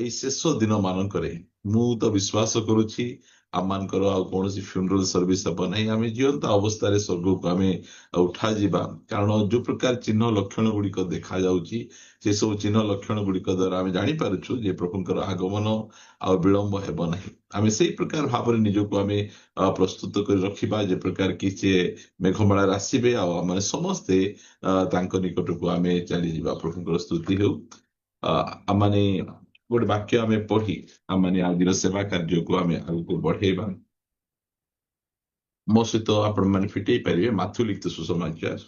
ଏଇ ଶେଷ ଦିନ ମାନଙ୍କରେ ମୁଁ ତ ବିଶ୍ୱାସ କରୁଛି ଆମମାନଙ୍କର ଆଉ କୌଣସି ଫ୍ୟୁନରାଲ ସର୍ଭିସ ହେବ ନାହିଁ। ଆମେ ଜୀଅନ୍ତା ଅବସ୍ଥାରେ ସ୍ୱର୍ଗକୁ ଆମେ ଉଠାଯିବା। କାରଣ ଯୋଉ ପ୍ରକାର ଚିହ୍ନ ଲକ୍ଷଣ ଗୁଡିକ ଦେଖାଯାଉଛି ସେ ସବୁ ଚିହ୍ନ ଲକ୍ଷଣ ଗୁଡିକ ଦ୍ୱାରା ଆମେ ଜାଣିପାରୁଛୁ ଯେ ପ୍ରଭୁଙ୍କର ଆଗମନ ଆଉ ବିଳମ୍ବ ହେବ ନାହିଁ। ଆମେ ସେଇ ପ୍ରକାର ଭାବରେ ନିଜକୁ ଆମେ ପ୍ରସ୍ତୁତ କରି ରଖିବା ଯେ ପ୍ରକାର କି ସେ ମେଘମାଳାରେ ଆସିବେ ଆଉ ଆମେ ସମସ୍ତେ ତାଙ୍କ ନିକଟକୁ ଆମେ ଚାଲିଯିବା। ପ୍ରଭୁଙ୍କର ସ୍ତୁତି ହେଉ। ଆମମାନେ ଗୋଟେ ବାକ୍ୟ ଆମେ ପଢି ଆମମାନେ ଆଜିର ସେବା କାର୍ଯ୍ୟକୁ ଆମେ ଆଗକୁ ବଢେଇବା। ମୋ ସହିତ ଆପଣମାନେ ଫିଟେଇ ପାରିବେ ମାଥ୍ୟୁ ଲିଖିତ ସୁସମାଚାର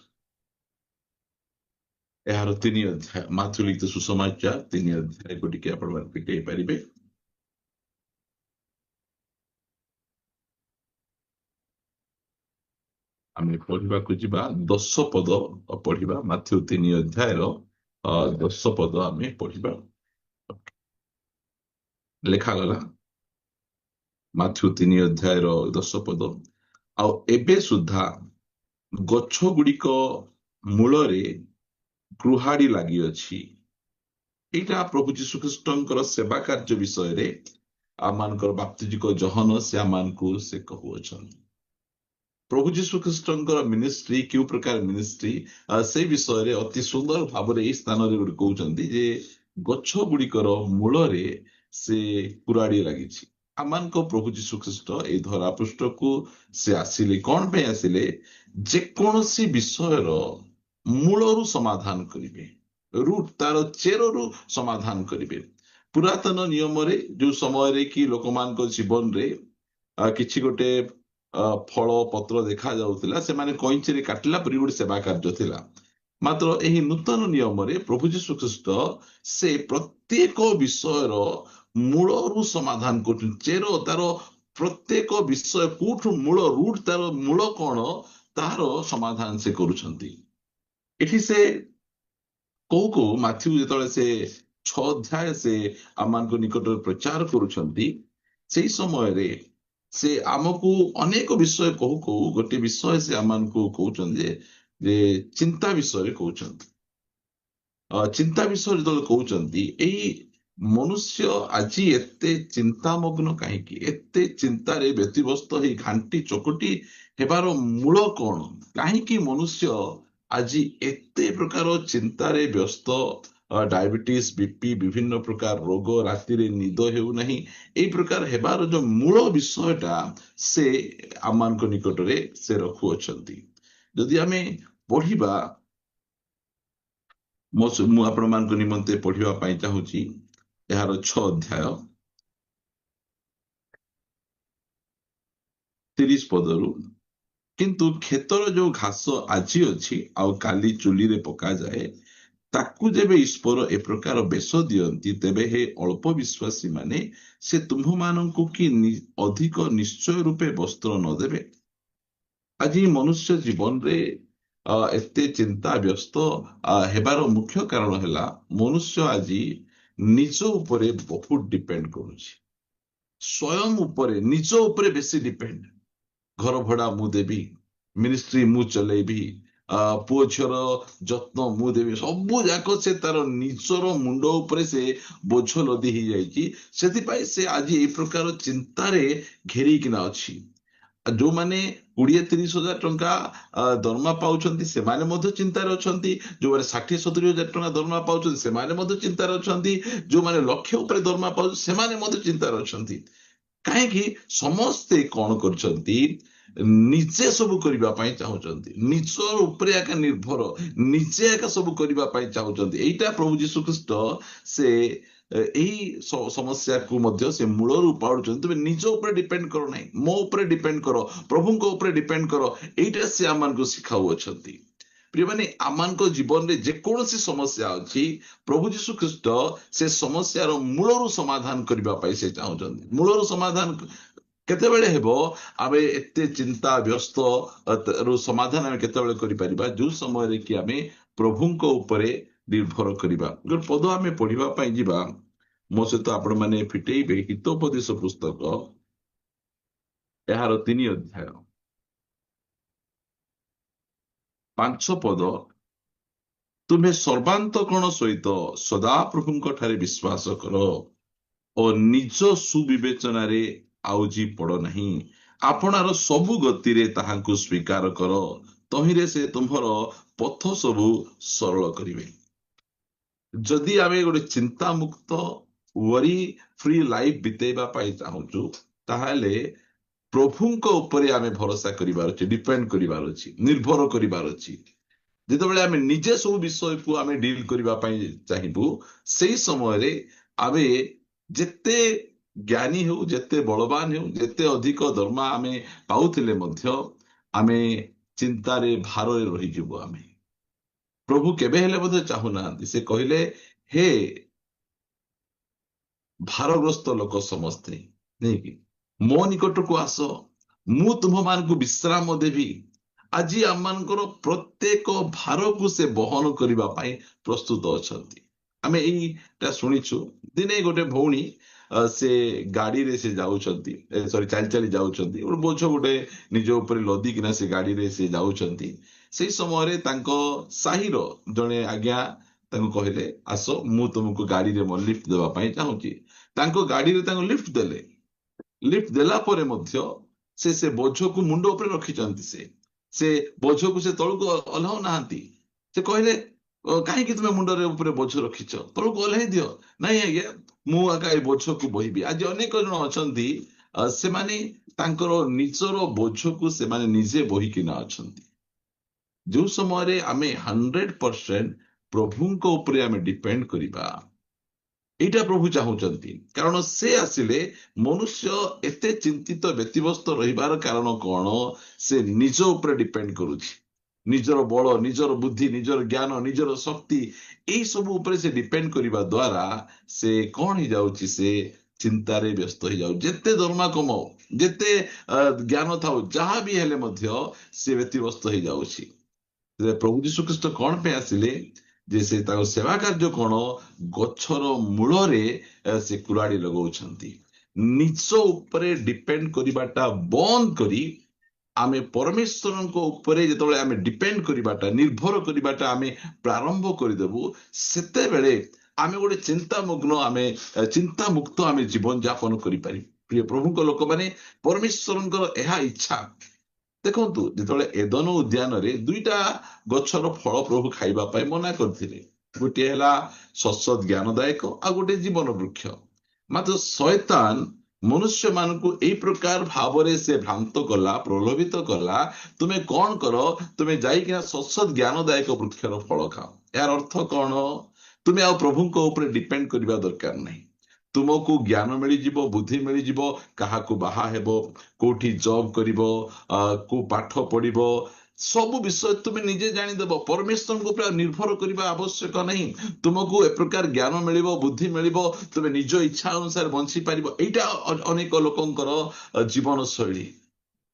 ଏହାର 3 ଅଧ୍ୟାୟ। ମାଥ୍ୟୁ ଲିଖିତ ସୁସମାଚାର 3 ଅଧ୍ୟାୟକୁ ଟିକେ ଆପଣମାନେ ଫିଟେଇ ପାରିବେ। ଆମେ ପଢିବାକୁ ଯିବା 10 ପଦ ପଢିବା। ମାଥ୍ୟୁ 3 ଅଧ୍ୟାୟର 10 ପଦ ଆମେ ପଢିବା। ଲେଖାଗଲା ମାଥ୍ୟୁ 3 ଅଧ୍ୟାୟର 10 ପଦ। ଆଉ ଏବେ ସୁଦ୍ଧା ଗଛ ଗୁଡିକ ମୂଳରେ ଗୃହାଡି ଲାଗିଅଛି। ଏଇଟା ପ୍ରଭୁ ଯୀଶୁଖ୍ରୀଷ୍ଟଙ୍କର ସେବା କାର୍ଯ୍ୟ ବିଷୟରେ ଆମମାନଙ୍କର ବାପ୍ତିଜିକ ଜହନ ସେ ଆମମାନଙ୍କୁ ସେ କହୁଅଛନ୍ତି। ପ୍ରଭୁ ଯୀଶୁଖ୍ରୀଷ୍ଟଙ୍କର ମିନିଷ୍ଟ୍ରି କେଉଁ ପ୍ରକାର ମିନିଷ୍ଟ୍ରି ସେଇ ବିଷୟରେ ଅତି ସୁନ୍ଦର ଭାବରେ ଏଇ ସ୍ଥାନରେ ଗୋଟେ କହୁଛନ୍ତି ଯେ ଗଛ ଗୁଡିକର ମୂଳରେ ସେ କୁରାଡି ଲାଗିଛି। ଆମମାନଙ୍କ ପ୍ରଭୁ ଯୀଶୁଖ୍ରୀଷ୍ଟ ଏଇ ଧରା ପୃଷ୍ଠକୁ ସେ ଆସିଲେ କଣ ପାଇଁ ଆସିଲେ? ଯେକୌଣସି ବିଷୟର ମୂଳରୁ ସମାଧାନ କରିବେ। ରୁଟ୍ ତାର ଚେରରୁ ସମାଧାନ କରିବେ। ପୁରାତନ ନିୟମରେ ଯୋଉ ସମୟରେ କି ଲୋକମାନଙ୍କ ଜୀବନରେ କିଛି ଗୋଟେ ଫଳ ପତ୍ର ଦେଖା ଯାଉଥିଲା ସେମାନେ କଇଁଚିରେ କାଟିଲା ପରି ଗୋଟେ ସେବା କାର୍ଯ୍ୟ ଥିଲା। ମାତ୍ର ଏହି ନୂତନ ନିୟମରେ ପ୍ରଭୁ ଯୀଶୁଖ୍ରୀଷ୍ଟ ସେ ପ୍ରତ୍ୟେକ ବିଷୟର ମୂଳରୁ ସମାଧାନ କରୁଛନ୍ତି। ଚେର ତାର ପ୍ରତ୍ୟେକ ବିଷୟ କୋଉଠୁ ମୂଳ ରୁଟ୍ ତାର ମୂଳ କଣ ତାହାର ସମାଧାନ ସେ କରୁଛନ୍ତି। ଏଠି ସେ କୋଉ ମାଥ୍ୟୁ ଯେତେବେଳେ ସେ 6 ଅଧ୍ୟାୟ ସେ ଆମମାନଙ୍କ ନିକଟରେ ପ୍ରଚାର କରୁଛନ୍ତି ସେଇ ସମୟରେ ସେ ଆମକୁ ଅନେକ ବିଷୟ କହୁ ଗୋଟେ ବିଷୟ ସେ ଆମମାନଙ୍କୁ କହୁଛନ୍ତି ଯେ ଚିନ୍ତା ବିଷୟରେ କହୁଛନ୍ତି। ଚିନ୍ତା ବିଷୟରେ ଯେତେବେଳେ କହୁଛନ୍ତି ଏଇ ମନୁଷ୍ୟ ଆଜି ଏତେ ଚିନ୍ତାମଗ୍ନ କାହିଁକି? ଏତେ ଚିନ୍ତାରେ ବ୍ୟତିବ୍ୟସ୍ତ ହେଇ ଘାଣ୍ଟି ଚକଟି ହେବାର ମୂଳ କଣ? କାହିଁକି ମନୁଷ୍ୟ ଆଜି ଏତେ ପ୍ରକାର ଚିନ୍ତାରେ ବ୍ୟସ୍ତ? ଡାଇବେଟିସ୍ ବିପି ବିଭିନ୍ନ ପ୍ରକାର ରୋଗ, ରାତିରେ ନିଦ ହେଉନାହିଁ, ଏଇ ପ୍ରକାର ହେବାର ଯୋଉ ମୂଳ ବିଷୟଟା ସେ ଆମମାନଙ୍କ ନିକଟରେ ସେ ରଖୁଅଛନ୍ତି। ଯଦି ଆମେ ପଢିବା ମୁଁ ଆପଣମାନଙ୍କ ନିମନ୍ତେ ପଢିବା ପାଇଁ ଚାହୁଁଛି ଏହାର 6 ଅଧ୍ୟାୟ 30 ପଦରୁ। କିନ୍ତୁ କ୍ଷେତର ଯୋଉ ଘାସ ଆଜି ଅଛି ଆଉ କାଲି ଚୁଲିରେ ପକାଯାଏ ତାକୁ ଯେବେ ଈଶ୍ୱର ଏ ପ୍ରକାର ବେଶ ଦିଅନ୍ତି ତେବେ ହେ ଅଳ୍ପ ବିଶ୍ୱାସୀ ମାନେ ସେ ତୁମ୍ଭମାନଙ୍କୁ କି ଅଧିକ ନିଶ୍ଚୟ ରୂପେ ବସ୍ତ୍ର ନ ଦେବେ? ଆଜି ମନୁଷ୍ୟ ଜୀବନରେ ଏତେ ଚିନ୍ତା ବ୍ୟସ୍ତ ହେବାର ମୁଖ୍ୟ କାରଣ ହେଲା ମନୁଷ୍ୟ ଆଜି ନିଜ ଉପରେ ବହୁତ ଡିପେଣ୍ଡ କରୁଛି। ସ୍ୱୟଂ ଉପରେ ନିଜ ଉପରେ ବେଶୀ ଡିପେଣ୍ଡ। ଘର ଭଡା ମୁଁ ଦେବି, ମିନିଷ୍ଟ୍ରି ମୁଁ ଚଲେଇବି, ପୁଅ ଝିଅର ଯତ୍ନ ମୁଁ ଦେବି, ସବୁ ଯାକ ସେ ତାର ନିଜର ମୁଣ୍ଡ ଉପରେ ସେ ବୋଝ ଲଦି ହେଇଯାଇଛି। ସେଥିପାଇଁ ସେ ଆଜି ଏଇ ପ୍ରକାର ଚିନ୍ତାରେ ଘେରିକିନା ଅଛି। ଯୋଉମାନେ 20-30 ହଜାର ଟଙ୍କା ଦରମା ପାଉଛନ୍ତି ସେମାନେ ମଧ୍ୟ ଚିନ୍ତାରେ ଅଛନ୍ତି। ଯୋଉମାନେ 60-70 ହଜାର ଟଙ୍କା ଦରମା ପାଉଛନ୍ତି ସେମାନେ ମଧ୍ୟ ଚିନ୍ତାରେ ଅଛନ୍ତି। ଯୋଉମାନେ ଲକ୍ଷ ଉପରେ ଦରମା ପାଉଛନ୍ତି ସେମାନେ ମଧ୍ୟ ଚିନ୍ତାରେ ଅଛନ୍ତି। କାହିଁକି? ସମସ୍ତେ କଣ କରୁଛନ୍ତି? ନିଜେ ସବୁ କରିବା ପାଇଁ ଚାହୁଁଛନ୍ତି, ନିଜ ଉପରେ ଏକା ନିର୍ଭର, ନିଜେ ଏକା ସବୁ କରିବା ପାଇଁ ଚାହୁଁଛନ୍ତି। ଏଇଟା ପ୍ରଭୁ ଯୀଶୁଖ୍ରୀଷ୍ଟ ସେ ଏହି ସମସ୍ୟାକୁ ମଧ୍ୟ ସେ ମୂଳରୁ ପାଉଛନ୍ତି। ତେବେ ନିଜ ଉପରେ ଡିପେଣ୍ଡ କର ନାହିଁ, ମୋ ଉପରେ ଡିପେଣ୍ଡ କର, ପ୍ରଭୁଙ୍କ ଉପରେ ଡିପେଣ୍ଡ କର, ଏଇଟା ସେ ଆମମାନଙ୍କୁ ଶିଖାଉଅଛନ୍ତି। ପ୍ରିୟମାନେ, ଆମମାନଙ୍କ ଜୀବନରେ ଯେକୌଣସି ସମସ୍ୟା ଅଛି ପ୍ରଭୁ ଯୀଶୁଖ୍ରୀଷ୍ଟ ସେ ସମସ୍ୟାର ମୂଳରୁ ସମାଧାନ କରିବା ପାଇଁ ସେ ଚାହୁଁଛନ୍ତି। ମୂଳରୁ ସମାଧାନ କେତେବେଳେ ହେବ? ଆମେ ଏତେ ଚିନ୍ତା ବ୍ୟସ୍ତ ସମାଧାନ ଆମେ କେତେବେଳେ କରିପାରିବା? ଯୋଉ ସମୟରେ କି ଆମେ ପ୍ରଭୁଙ୍କ ଉପରେ ନିର୍ଭର କରିବା। ଗୋଟେ ପଦ ଆମେ ପଢିବା ପାଇଁ ଯିବା। ମୋ ସହିତ ଆପଣ ମାନେ ଫିଟେଇବେ ହିତୋପଦେଶ ପୁସ୍ତକ ଏହାର 3 ଅଧ୍ୟାୟ 5 ପଦ। ତୁମେ ସର୍ବାନ୍ତକରଣ ସହିତ ସଦାପ୍ରଭୁଙ୍କ ଠାରେ ବିଶ୍ୱାସ କର, ଓ ନିଜ ସୁବିବେଚନାରେ ଆଉଜି ପଡ ନାହିଁ। ଆପଣାର ସବୁ ଗତିରେ ତାହାଙ୍କୁ ସ୍ୱୀକାର କର, ତହିଁରେ ସେ ତୁମ୍ଭର ପଥ ସବୁ ସରଳ କରିବେ। ଯଦି ଆମେ ଗୋଟେ ଚିନ୍ତାମୁକ୍ତ ୱରି ଫ୍ରି ଲାଇଫ ବିତେଇବା ପାଇଁ ଚାହୁଁଛୁ, ତାହେଲେ ପ୍ରଭୁଙ୍କ ଉପରେ ଆମେ ଭରସା କରିବାର ଅଛି, ଡିପେଣ୍ଡ କରିବାର ଅଛି, ନିର୍ଭର କରିବାର ଅଛି। ଯେତେବେଳେ ଆମେ ନିଜେ ସବୁ ବିଷୟକୁ ଆମେ ଡିଲ୍ କରିବା ପାଇଁ ଚାହିଁବୁ, ସେଇ ସମୟରେ ଆମେ ଯେତେ ଜ୍ଞାନୀ ହେଉ, ଯେତେ ବଳବାନ ହେଉ, ଯେତେ ଅଧିକ ଦରମା ଆମେ ପାଉଥିଲେ ମଧ୍ୟ ଆମେ ଚିନ୍ତାରେ ଭାରରେ ରହିଯିବୁ। ଆମେ ପ୍ରଭୁ କେବେ ହେଲେ ମଧ୍ୟ ଚାହୁଁନାହାନ୍ତି। ସେ କହିଲେ, ହେ ଭାରଗ୍ରସ୍ତ ଲୋକ ସମସ୍ତେ ନେଇକି ମୋ ନିକଟକୁ ଆସ, ମୁଁ ତୁମମାନଙ୍କୁ ବିଶ୍ରାମ ଦେବି। ଆଜି ଆମମାନଙ୍କର ପ୍ରତ୍ୟେକ ଭାରକୁ ସେ ବହନ କରିବା ପାଇଁ ପ୍ରସ୍ତୁତ ଅଛନ୍ତି। ଆମେ ଏଇଟା ଶୁଣିଛୁ। ଦିନେ ଗୋଟେ ଭଉଣୀ ସେ ଗାଡିରେ ସେ ଯାଉଛନ୍ତି, ଚାଲି ଚାଲି ଯାଉଛନ୍ତି, ଗୋଟେ ବୋଝ ଗୋଟେ ନିଜ ଉପରେ ଲଦିକିନା ସେ ଗାଡିରେ ସେ ଯାଉଛନ୍ତି। ସେଇ ସମୟରେ ତାଙ୍କ ସାହିର ଜଣେ ଆଜ୍ଞା ତାଙ୍କୁ କହିଲେ, ଆସ ମୁଁ ତୁମକୁ ଗାଡିରେ ମୋ ଲିଫ୍ଟ ଦେବା ପାଇଁ ଚାହୁଁଛି। ତାଙ୍କ ଗାଡିରେ ତାଙ୍କୁ ଲିଫ୍ଟ ଦେଲେ। ଲିଫ୍ଟ ଦେଲା ପରେ ମଧ୍ୟ ସେ ବୋଝକୁ ମୁଣ୍ଡ ଉପରେ ରଖିଛନ୍ତି। ସେ ବୋଝକୁ ସେ ତଳକୁ ଓହ୍ଲାଉ ନାହାନ୍ତି। ସେ କହିଲେ, କାହିଁକି ତୁମେ ମୁଣ୍ଡରେ ଉପରେ ବୋଝ ରଖିଛ, ତଳକୁ ଓହ୍ଲାଇ ଦିଅ। ନାଇଁ ଆଜ୍ଞା, ମୁଁ ଆଜ୍ଞା ଏ ବୋଝକୁ ବୋହିବି। ଆଜି ଅନେକ ଜଣ ଅଛନ୍ତି, ସେମାନେ ତାଙ୍କର ନିଜର ବୋଝକୁ ସେମାନେ ନିଜେ ବୋହିକିନା ଅଛନ୍ତି। ଯୋଉ ସମୟରେ ଆମେ 100% ପ୍ରଭୁଙ୍କ ଉପରେ ଆମେ ଡିପେଣ୍ଡ କରିବା, ଏଇଟା ପ୍ରଭୁ ଚାହୁଁଛନ୍ତି। କାରଣ ସେ ଆସିଲେ ମନୁଷ୍ୟ ଏତେ ଚିନ୍ତିତ ବ୍ୟତିବ୍ୟସ୍ତ ରହିବାର କାରଣ କଣ? ସେ ନିଜ ଉପରେ ଡିପେଣ୍ଡ କରୁଛି। ନିଜର ବଳ, ନିଜର ବୁଦ୍ଧି, ନିଜର ଜ୍ଞାନ, ନିଜର ଶକ୍ତି, ଏଇ ସବୁ ଉପରେ ସେ ଡିପେଣ୍ଡ କରିବା ଦ୍ୱାରା ସେ କଣ ହେଇଯାଉଛି? ସେ ଚିନ୍ତାରେ ବ୍ୟସ୍ତ ହେଇଯାଉଛି। ଯେତେ ଦରମା କମାଉ, ଯେତେ ଜ୍ଞାନ ଥାଉ, ଯାହା ବି ହେଲେ ମଧ୍ୟ ସେ ବ୍ୟତିବ୍ୟସ୍ତ ହେଇଯାଉଛି। ପ୍ରଭୁ ଯୀଶୁଖ୍ରୀଷ୍ଟ କଣ ପାଇଁ ଆସିଲେ? ଯେ ସେ ତାଙ୍କ ସେବା କାର୍ଯ୍ୟ କଣ? ଗଛର ମୂଳରେ ସେ କୁରାଡି ଲଗାଉଛନ୍ତି। ନିଜ ଉପରେ ଡିପେଣ୍ଡ କରିବାଟା ବନ୍ଦ କରି ଆମେ ପରମେଶ୍ୱରଙ୍କ ଉପରେ ଯେତେବେଳେ ଆମେ ଡିପେଣ୍ଡ କରିବାଟା, ନିର୍ଭର କରିବାଟା ଆମେ ପ୍ରାରମ୍ଭ କରିଦେବୁ, ସେତେବେଳେ ଆମେ ଗୋଟେ ଚିନ୍ତାମଗ୍ନ, ଆମେ ଚିନ୍ତାମୁକ୍ତ ଆମେ ଜୀବନ ଯାପନ କରିପାରିବୁ। ପ୍ରିୟ ପ୍ରଭୁଙ୍କ ଲୋକମାନେ, ପରମେଶ୍ୱରଙ୍କର ଏହା ଇଚ୍ଛା। ଦେଖନ୍ତୁ, ଯେତେବେଳେ ଏଦନ ଉଦ୍ୟାନରେ ଦୁଇଟା ଗଛର ଫଳ ପ୍ରଭୁ ଖାଇବା ପାଇଁ ମନା କରିଥିଲେ। ଗୋଟିଏ ହେଲା ସତ୍ସତ ଜ୍ଞାନଦାୟକ, ଆଉ ଗୋଟେ ଜୀବନ ବୃକ୍ଷ। ମାତ୍ର ଶୟତାନ ମନୁଷ୍ୟ ମାନଙ୍କୁ ଏଇ ପ୍ରକାର ଭାବରେ ସେ ଭ୍ରାନ୍ତ କଲା, ପ୍ରଲୋଭିତ କଲା। ତୁମେ କଣ କର? ତୁମେ ଯାଇକିନା ସତ୍ସତ ଜ୍ଞାନଦାୟକ ବୃକ୍ଷର ଫଳ ଖାଅ। ଏହାର ଅର୍ଥ କଣ? ତୁମେ ଆଉ ପ୍ରଭୁଙ୍କ ଉପରେ ଡିପେଣ୍ଡ କରିବା ଦରକାର ନାହିଁ। ତୁମକୁ ଜ୍ଞାନ ମିଳିଯିବ, ବୁଦ୍ଧି ମିଳିଯିବ, କାହାକୁ ବାହା ହେବ, କୋଉଠି ଜବ୍ କରିବ, କୋଉ ପାଠ ପଢିବ, ସବୁ ବିଷୟ ତୁମେ ନିଜେ ଜାଣିଦେବ। ପରମେଶ୍ୱରଙ୍କ ଉପରେ ନିର୍ଭର କରିବା ଆବଶ୍ୟକ ନାହିଁ। ତୁମକୁ ଏ ପ୍ରକାର ଜ୍ଞାନ ମିଳିବ, ବୁଦ୍ଧି ମିଳିବ, ତୁମେ ନିଜ ଇଚ୍ଛା ଅନୁସାରେ ବଞ୍ଚି ପାରିବ। ଏଇଟା ଅନେକ ଲୋକଙ୍କର ଜୀବନ ଶୈଳୀ।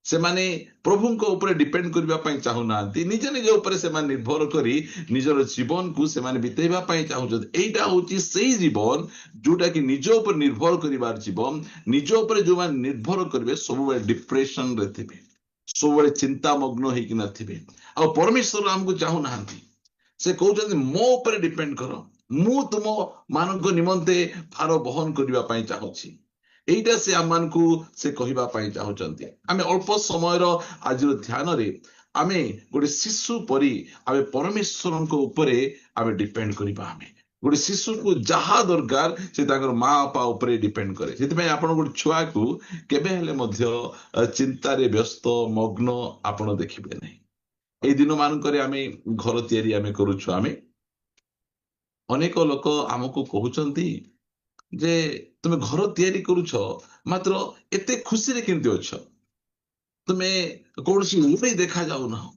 ସେମାନେ ପ୍ରଭୁଙ୍କ ଉପରେ ଡିପେଣ୍ଡ କରିବା ପାଇଁ ଚାହୁଁନାହାନ୍ତି। ନିଜ ନିଜ ଉପରେ ସେମାନେ ନିର୍ଭର କରି ନିଜର ଜୀବନକୁ ସେମାନେ ବିତେଇବା ପାଇଁ ଚାହୁଁଛନ୍ତି। ଏଇଟା ହଉଛି ସେଇ ଜୀବନ ଯୋଉଟା କି ନିଜ ଉପରେ ନିର୍ଭର କରିବାର ଜୀବନ। ନିଜ ଉପରେ ଯୋଉମାନେ ନିର୍ଭର କରିବେ, ସବୁବେଳେ ଡିପ୍ରେସନରେ ଥିବେ, ସବୁବେଳେ ଚିନ୍ତାମଗ୍ନ ହେଇକି ନଥିବେ। ଆଉ ପରମେଶ୍ୱର ଆମକୁ ଚାହୁଁନାହାନ୍ତି। ସେ କହୁଛନ୍ତି, ମୋ ଉପରେ ଡିପେଣ୍ଡ କର, ମୁଁ ତୁମ ମାନଙ୍କ ନିମନ୍ତେ ଭାର ବହନ କରିବା ପାଇଁ ଚାହୁଁଛି। ଏଇଟା ସେ ଆମମାନଙ୍କୁ ସେ କହିବା ପାଇଁ ଚାହୁଁଛନ୍ତି। ଆମେ ଅଳ୍ପ ସମୟର ଆଜିର ଧ୍ୟାନରେ ଆମେ ଗୋଟେ ଶିଶୁ ପରି ଆମେ ପରମେଶ୍ୱରଙ୍କ ଉପରେ ଆମେ ଡିପେଣ୍ଡ କରିବା। ଆମେ ଗୋଟେ ଶିଶୁକୁ ଯାହା ଦରକାର ସେ ତାଙ୍କର ମା ବାପା ଉପରେ ଡିପେଣ୍ଡ କରେ। ସେଥିପାଇଁ ଆପଣ ଗୋଟେ ଛୁଆକୁ କେବେ ହେଲେ ମଧ୍ୟ ଚିନ୍ତାରେ ବ୍ୟସ୍ତ ମଗ୍ନ ଆପଣ ଦେଖିବେ ନାହିଁ। ଏଇ ଦିନ ମାନଙ୍କରେ ଆମେ ଘର ତିଆରି ଆମେ କରୁଛୁ। ଆମେ ଅନେକ ଲୋକ ଆମକୁ କହୁଛନ୍ତି ଯେ ତୁମେ ଘର ତିଆରି କରୁଛ, ମାତ୍ର ଏତେ ଖୁସିରେ କେମିତି ଅଛ? ତୁମେ କୌଣସି ୱରି ଦେଖା ଯାଉନାହଁ।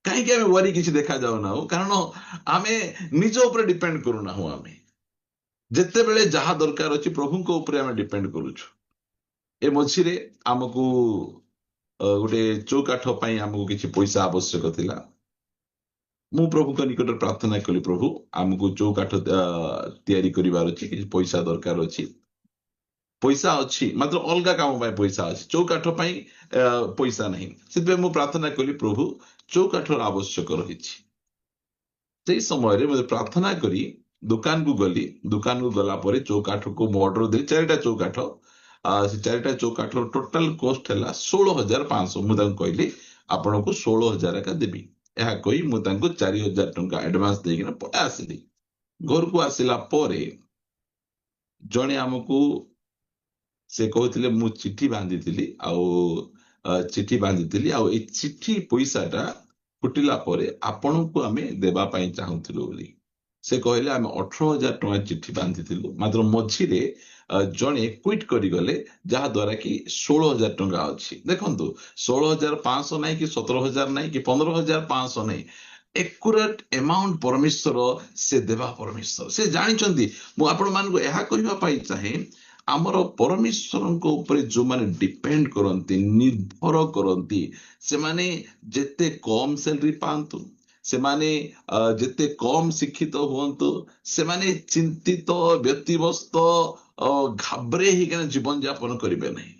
କାହିଁକି ଆମେ ୱରି କିଛି ଦେଖା ଯାଉନାହୁଁ? କାରଣ ଆମେ ନିଜ ଉପରେ ଡିପେଣ୍ଡ କରୁନାହୁଁ। ଆମେ ଯେତେବେଳେ ଯାହା ଦରକାର ଅଛି ପ୍ରଭୁଙ୍କ ଉପରେ ଆମେ ଡିପେଣ୍ଡ କରୁଛୁ। ଏ ମଝିରେ ଆମକୁ ଗୋଟେ ଚୌକାଠ ପାଇଁ ଆମକୁ କିଛି ପଇସା ଆବଶ୍ୟକ ଥିଲା। ମୁଁ ପ୍ରଭୁଙ୍କ ନିକଟରେ ପ୍ରାର୍ଥନା କଲି, ପ୍ରଭୁ ଆମକୁ ଚୌକାଠ ତିଆରି କରିବାର ଅଛି, କିଛି ପଇସା ଦରକାର ଅଛି। ପଇସା ଅଛି, ମାତ୍ର ଅଲଗା କାମ ପାଇଁ ପଇସା ଅଛି, ଚୌକାଠ ପାଇଁ ପଇସା ନାହିଁ। ସେଥିପାଇଁ ମୁଁ ପ୍ରାର୍ଥନା କଲି, ପ୍ରଭୁ ଚୌକାଠର ଆବଶ୍ୟକ ରହିଛି। ସେଇ ସମୟରେ ମୁଁ ପ୍ରାର୍ଥନା କରି दुकान को गली, दुकान को गला पर चौकाठ को मु ऑर्डर देली 4टा चौकाठ। से 4टा चौकाठ टोटाल कॉस्ट है 16,500। मुझे कहली आपन को 16,000 एका देवी। यह कही मुझे 4,000 टंका एडवांस देकिना पळा आसिली। घर को आसिला परे जणे हमको से कहते मु चिठी बांधी चिठी बांधी ए चिठी पैसाटा फुटिला परे आपण को आमे देबा पई चाहूथिलु बोली से कहले आमे 18,000 टଙ୍କା चिठी बांधी मात्र मझिरे जणे क्विट करी गले जहा द्वारा कि 16,000 टଙ୍କା अछि। देखंतु 16,500 नहीं कि 17,000 नहीं कि 15,500 नहीं, एक्युरेट अमाउंट परमेश्वर से देवा परमेश्वर से जानिचंती। मु आपण मान को एहा कहिबा पई चाहे आमर परमेश्वर ऊपर जो माने डिपेंड करती निर्भर करती से माने जेते कम सैलरी पांतु से माने जेते कम शिक्षित हुंतु से माने चिंतित व्यक्तिवस्त घाबरे ही जीवन यापन करिवे नहीं।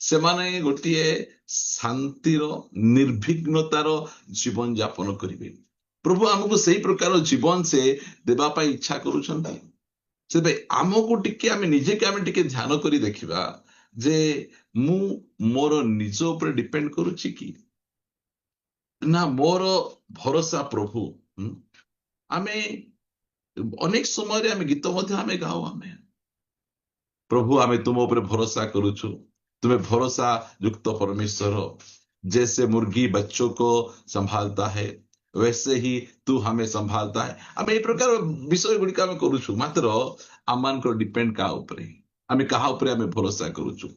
से माने गोटिए शांतिर निर्विघ्नतार जीवन यापन करिवे। प्रभु हमको सही प्रकार जीवन से देबा पाई इच्छा करूछंती। से आमको टिके आमे निजे के आमे टिके ध्यान करी देखिबा जे मु मोर निज ऊपर डिपेंड करूची कि ना मोर भरोसा प्रभु। आमे अनेक समय रे आमे गीत मध्य आमे गाओ आमे प्रभु आमे तुम ऊपर भरोसा करूछु, तुम्हें भरोसा युक्त परमेश्वर। जैसे मुर्गी बच्चों को संभालता है वैसे ही तू हमें संभालता है। आम ए प्रकार विषय गुड़िक आम करूछु मात्र आम डिपेंड का उपरे आमे कहा उपरे आमे भरोसा करूछु।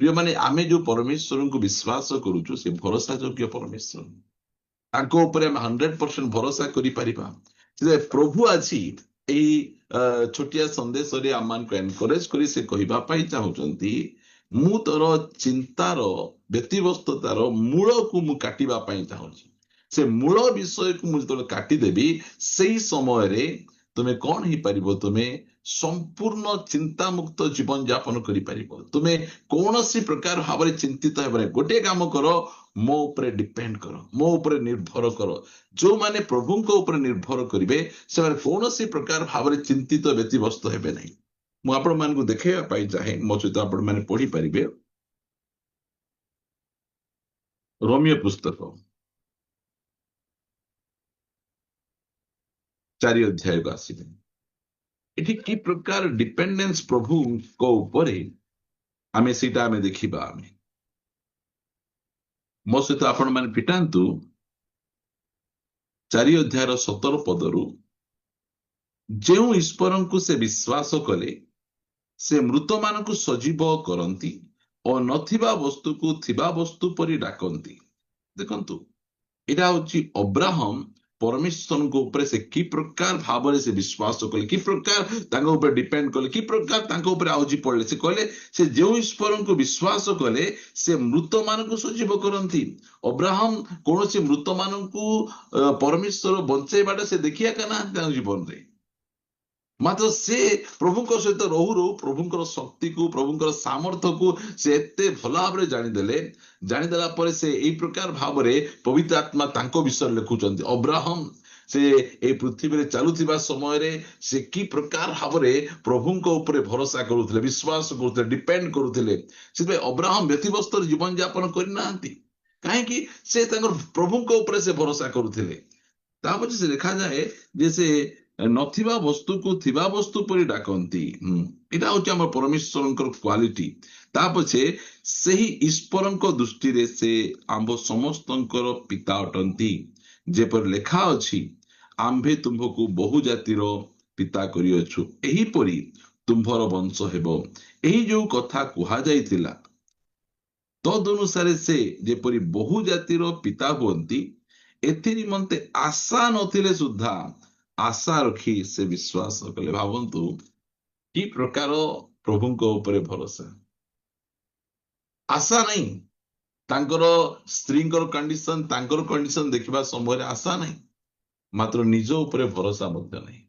प्रिय माने आमे जो परमेश्वर को विश्वास करूछु से भरोसा योग्य परमेश्वर तांको उपरे आमे 100% भरोसा करि परिबा। प्रभु अछि एई छोटिया संदेश रे आमान को एनकरेज करी से कहिबा पाई चाहुचंती मु तोर चिंतार व्यक्तिवस्ततार मूल को मु काटिबा पाई चाहुची। से मूल विषय को मुझे काटी देवी से समय रे तुम्हें कौन ही पारिबो, तुम्हें संपूर्ण चिंता मुक्त जीवन यापन करि पारिबो। तुम्हें कौन सी प्रकार भाव चिंतित है गोटे काम करो मो ऊपर डिपेंड करो, मो ऊपर निर्भर करो। जो माने प्रभु को ऊपर निर्भर करिवे से माने कौन सी प्रकार भाव चिंतित व्यतिवस्त हेबे नहीं। मु आपण मान को देखेबा पाई चाहे मो सहित आपण माने पढ़ी पारिबे रोमियो पुस्तक 4 अध्याय को आसिबे। एठी की प्रकार डिपेंडेंस प्रभु को ऊपर आमे सीटा आमे देखिबा। आमे मो सहित आपण माने पिटांतु 4 अध्याय 17 पदरु जेउ ईश्वर को से विश्वास कले से मृत मान को सजीव करती और नथिबा वस्तु को थिबा वस्तु परि डाकती। देखंतु एटा होची अब्राहम परमेश्वर को ऊपर से कि प्रकार भाव से विश्वास कले, कि प्रकार तांको ऊपर डिपेंड कले, कि प्रकार तांको ऊपर आउजी पड़ले। से कहले से जो ईश्वर को विश्वास कले से मृत मान को सजीव करती। अब्राहम कौन से मृत मान को परमेश्वर बंचाइबाटा से देखिया का जीवन रे मात्र से प्रभु सहित रहु रहु प्रभुंकर शक्ति को प्रभुंकर सामर्थ्य को से एते भल भाव जानीदेला पर से यही प्रकार भाव पवित्र आत्मा तांको विषय लिखुचंती। अब्राहम से ए पृथ्वी रे चलुथिबा समय रे से कि प्रकार भाव प्रभुंको ऊपर भरोसा करुथिले, विश्वास करुथिले, डिपेंड करुथिले। से अब्राहम व्यतिवस्त जीवन यापन करिनांती काहेकि से प्रभुंको ऊपर से भरोसा करुथिले। तापर से लिखा जाए जैसे नथिबा वस्तु को थिबा वस्तु परि डाकंती। इटा होची हमर परमेश्वरंकर क्वालिटी। तापछे सही ईश्वरंक दृष्टि रे से आंभ समस्तंकर पिता अटंती। जेपर लेखा अछि आंभे तुम्भको बहु जातिर पिता करियछु एही परि तुम्भर वंश हेबो। एही जो कथा कुहा जाइतिला तद अनुसारे से जेपरि बहु जातिर पिता हुअंती एथि निमंते आशा नथिले सुद्धा आशा रखी से विश्वास कले। भावंतु कि प्रकार प्रभु को ऊपर भरोसा, आशा नहीं तांकर स्त्री कंडीशन देखिबा समय आशा नहीं, मात्र निज ऊपर भरोसा मध्य नहीं,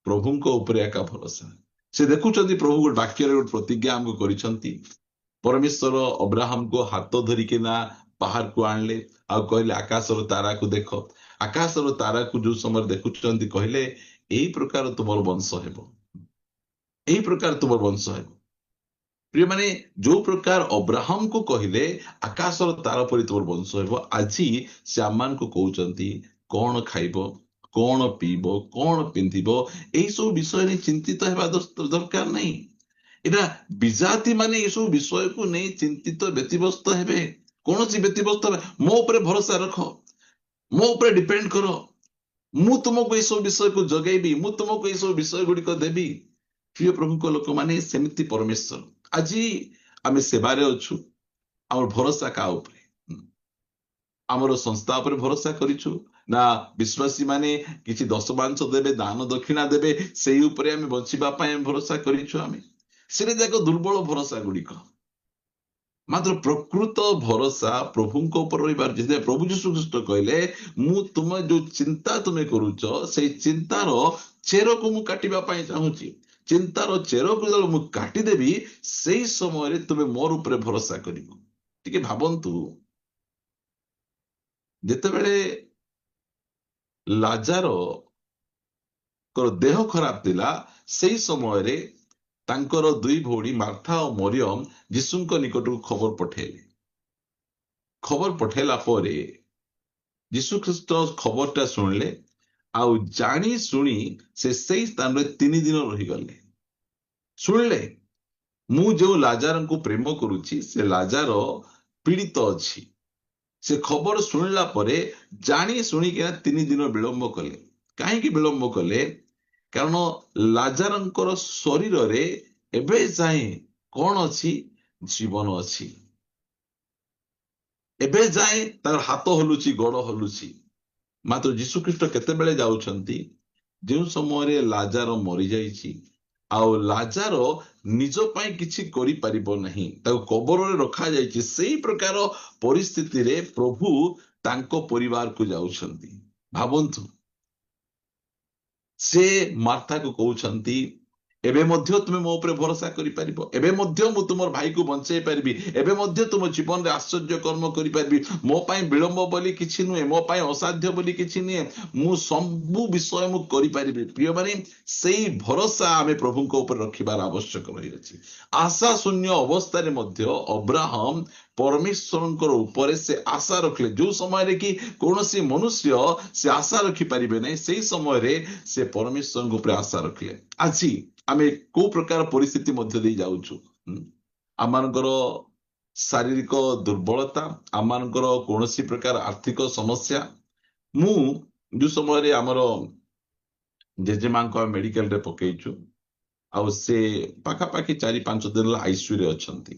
प्रभु को ऊपर एका भरोसा। से देखुचंती प्रभु गोटे वाक्य रे गोटे प्रतिज्ञा हमको करिसंती। परमेश्वर अब्राहम को हाथ धरिकिना पहाड़ को आणले आ कहले आकाशर तारा को देख। आकाशर तारा को जो समय देखुचंती कहले ଏଇ ପ୍ରକାର ତୁମର ବଂଶ ହେବ, ଏଇ ପ୍ରକାର ତୁମର ବଂଶ ହେବ। ପ୍ରିୟମାନେ, ଯୋଉ ପ୍ରକାର ଅବ୍ରାହମକୁ କହିଲେ ଆକାଶର ତାରା ପରି ତୁମର ବଂଶ ହେବ, ଆଜି ସେ ଆମମାନଙ୍କୁ କହୁଛନ୍ତି କଣ ଖାଇବ, କଣ ପିଇବ, କଣ ପିନ୍ଧିବ, ଏଇସବୁ ବିଷୟ ନେଇ ଚିନ୍ତିତ ହେବା ଦରକାର ନାହିଁ। ଏଇଟା ବିଜାତି ମାନେ ଏସବୁ ବିଷୟକୁ ନେଇ ଚିନ୍ତିତ ବ୍ୟତିବ୍ୟସ୍ତ ହେବେ। କୌଣସି ବ୍ୟତିବ୍ୟସ୍ତ ହେବେ, ମୋ ଉପରେ ଭରସା ରଖ, ମୋ ଉପରେ ଡିପେଣ୍ଡ କର, ମୁଁ ତୁମକୁ ଏସବୁ ବିଷୟକୁ ଯୋଗେଇବି, ମୁଁ ତୁମକୁ ଏସବୁ ବିଷୟ ଗୁଡିକ ଦେବି। ପ୍ରିୟ ପ୍ରଭୁଙ୍କ ଲୋକମାନେ, ସେମିତି ପରମେଶ୍ୱର। ଆଜି ଆମେ ସେବାରେ ଅଛୁ, ଆମର ଭରସା କାହା ଉପରେ? ଆମର ସଂସ୍ଥା ଉପରେ ଭରସା କରିଛୁ ନା ବିଶ୍ୱାସୀ ମାନେ କିଛି ଦଶମାଂଶ ଦେବେ, ଦାନ ଦକ୍ଷିଣା ଦେବେ, ସେଇ ଉପରେ ଆମେ ବଞ୍ଚିବା ପାଇଁ ଭରସା କରିଛୁ? ଆମେ ସେଟା ଯାକ ଦୁର୍ବଳ ଭରସା ଗୁଡିକ। ମାତ୍ର ପ୍ରକୃତ ଭରସା ପ୍ରଭୁଙ୍କ ଉପରେ ରହିବାର। ଯେତେବେଳେ ପ୍ରଭୁ ଯୀଶୁ ଖ୍ରୀଷ୍ଟ କହିଲେ, ମୁଁ ତୁମେ ଯୋଉ ଚିନ୍ତା ତୁମେ କରୁଛ, ସେଇ ଚିନ୍ତାର ଚେରକୁ ମୁଁ କାଟିବା ପାଇଁ ଚାହୁଁଛି, ଚିନ୍ତାର ଚେରକୁ ଯେତେବେଳେ ମୁଁ କାଟିଦେବି, ସେଇ ସମୟରେ ତୁମେ ମୋର ଉପରେ ଭରସା କରିବ। ଟିକେ ଭାବନ୍ତୁ, ଯେତେବେଳେ ଲାଜାରଙ୍କର ଦେହ ଖରାପ ଥିଲା, ସେଇ ସମୟରେ ତାଙ୍କର ଦୁଇ ଭଉଣୀ ମାର୍ଥା ଓ ମରିୟମ ଯୀଶୁଙ୍କ ନିକଟକୁ ଖବର ପଠେଇଲେ। ଖବର ପଠେଇଲା ପରେ ଯୀଶୁ ଖ୍ରୀଷ୍ଟ ଖବରଟା ଶୁଣିଲେ, ଆଉ ଜାଣି ଶୁଣି ସେ ସେଇ ସ୍ଥାନରେ 3 ଦିନ ରହିଗଲେ। ଶୁଣିଲେ, ମୁଁ ଯୋଉ ଲାଜାରଙ୍କୁ ପ୍ରେମ କରୁଛି, ସେ ଲାଜାର ପୀଡ଼ିତ ଅଛି। ସେ ଖବର ଶୁଣିଲା ପରେ ଜାଣି ଶୁଣିକିନା 3 ଦିନ ବିଳମ୍ବ କଲେ। କାହିଁକି ବିଳମ୍ବ କଲେ? କାରଣ ଲାଜାରଙ୍କର ଶରୀରରେ ଏବେ ଯାଏଁ କଣ ଅଛି? ଜୀବନ ଅଛି। ଏବେ ଯାଏଁ ତାର ହାତ ହଲୁଛି, ଗୋଡ ହଲୁଛି। ମାତ୍ର ଯୀଶୁ ଖ୍ରୀଷ୍ଟ କେତେବେଳେ ଯାଉଛନ୍ତି? ଯେଉଁ ସମୟରେ ଲାଜାର ମରିଯାଇଛି, ଆଉ ଲାଜାର ନିଜ ପାଇଁ କିଛି କରିପାରିବ ନାହିଁ, ତାକୁ କବରରେ ରଖାଯାଇଛି, ସେଇ ପ୍ରକାର ପରିସ୍ଥିତିରେ ପ୍ରଭୁ ତାଙ୍କ ପରିବାରକୁ ଯାଉଛନ୍ତି। ଭାବନ୍ତୁ, ସେ ମାର୍ଥାକୁ କହୁଛନ୍ତି, ଏବେ ମଧ୍ୟ ତୁମେ ମୋ ଉପରେ ଭରସା କରିପାରିବ, ଏବେ ମଧ୍ୟ ମୁଁ ତୁମର ଭାଇକୁ ବଞ୍ଚେଇ ପାରିବି, ଏବେ ମଧ୍ୟ ତୁମ ଜୀବନରେ ଆଶ୍ଚର୍ଯ୍ୟ କର୍ମ କରିପାରିବି। ମୋ ପାଇଁ ବିଳମ୍ବ ବୋଲି କିଛି ନୁହେଁ, ମୋ ପାଇଁ ଅସାଧ୍ୟ ବୋଲି କିଛି ନୁହେଁ, ମୁଁ ସବୁ ବିଷୟ ମୁଁ କରିପାରିବି। ପ୍ରିୟମାନେ, ସେଇ ଭରସା ଆମେ ପ୍ରଭୁଙ୍କ ଉପରେ ରଖିବାର ଆବଶ୍ୟକ ରହିଅଛି। ଆଶା ଶୂନ୍ୟ ଅବସ୍ଥାରେ ମଧ୍ୟ ଅବ୍ରାହମ ପରମେଶ୍ୱରଙ୍କର ଉପରେ ସେ ଆଶା ରଖିଲେ। ଯୋଉ ସମୟରେ କି କୌଣସି ମନୁଷ୍ୟ ସେ ଆଶା ରଖିପାରିବେ ନାହିଁ, ସେଇ ସମୟରେ ସେ ପରମେଶ୍ୱରଙ୍କ ଉପରେ ଆଶା ରଖିଲେ। ଆଜି ଆମେ କୋଉ ପ୍ରକାର ପରିସ୍ଥିତି ମଧ୍ୟ ଦେଇ ଯାଉଛୁ? ଆମମାନଙ୍କର ଶାରୀରିକ ଦୁର୍ବଳତା, ଆମମାନଙ୍କର କୌଣସି ପ୍ରକାର ଆର୍ଥିକ ସମସ୍ୟା। ମୁଁ ଯୋଉ ସମୟରେ ଆମର ଜେଜେମାଙ୍କ ମେଡିକାଲରେ ପକେଇଛୁ, ଆଉ ସେ ପାଖାପାଖି 4-5 ଦିନ ହେଲା ଆଇସିୟୁରେ ଅଛନ୍ତି।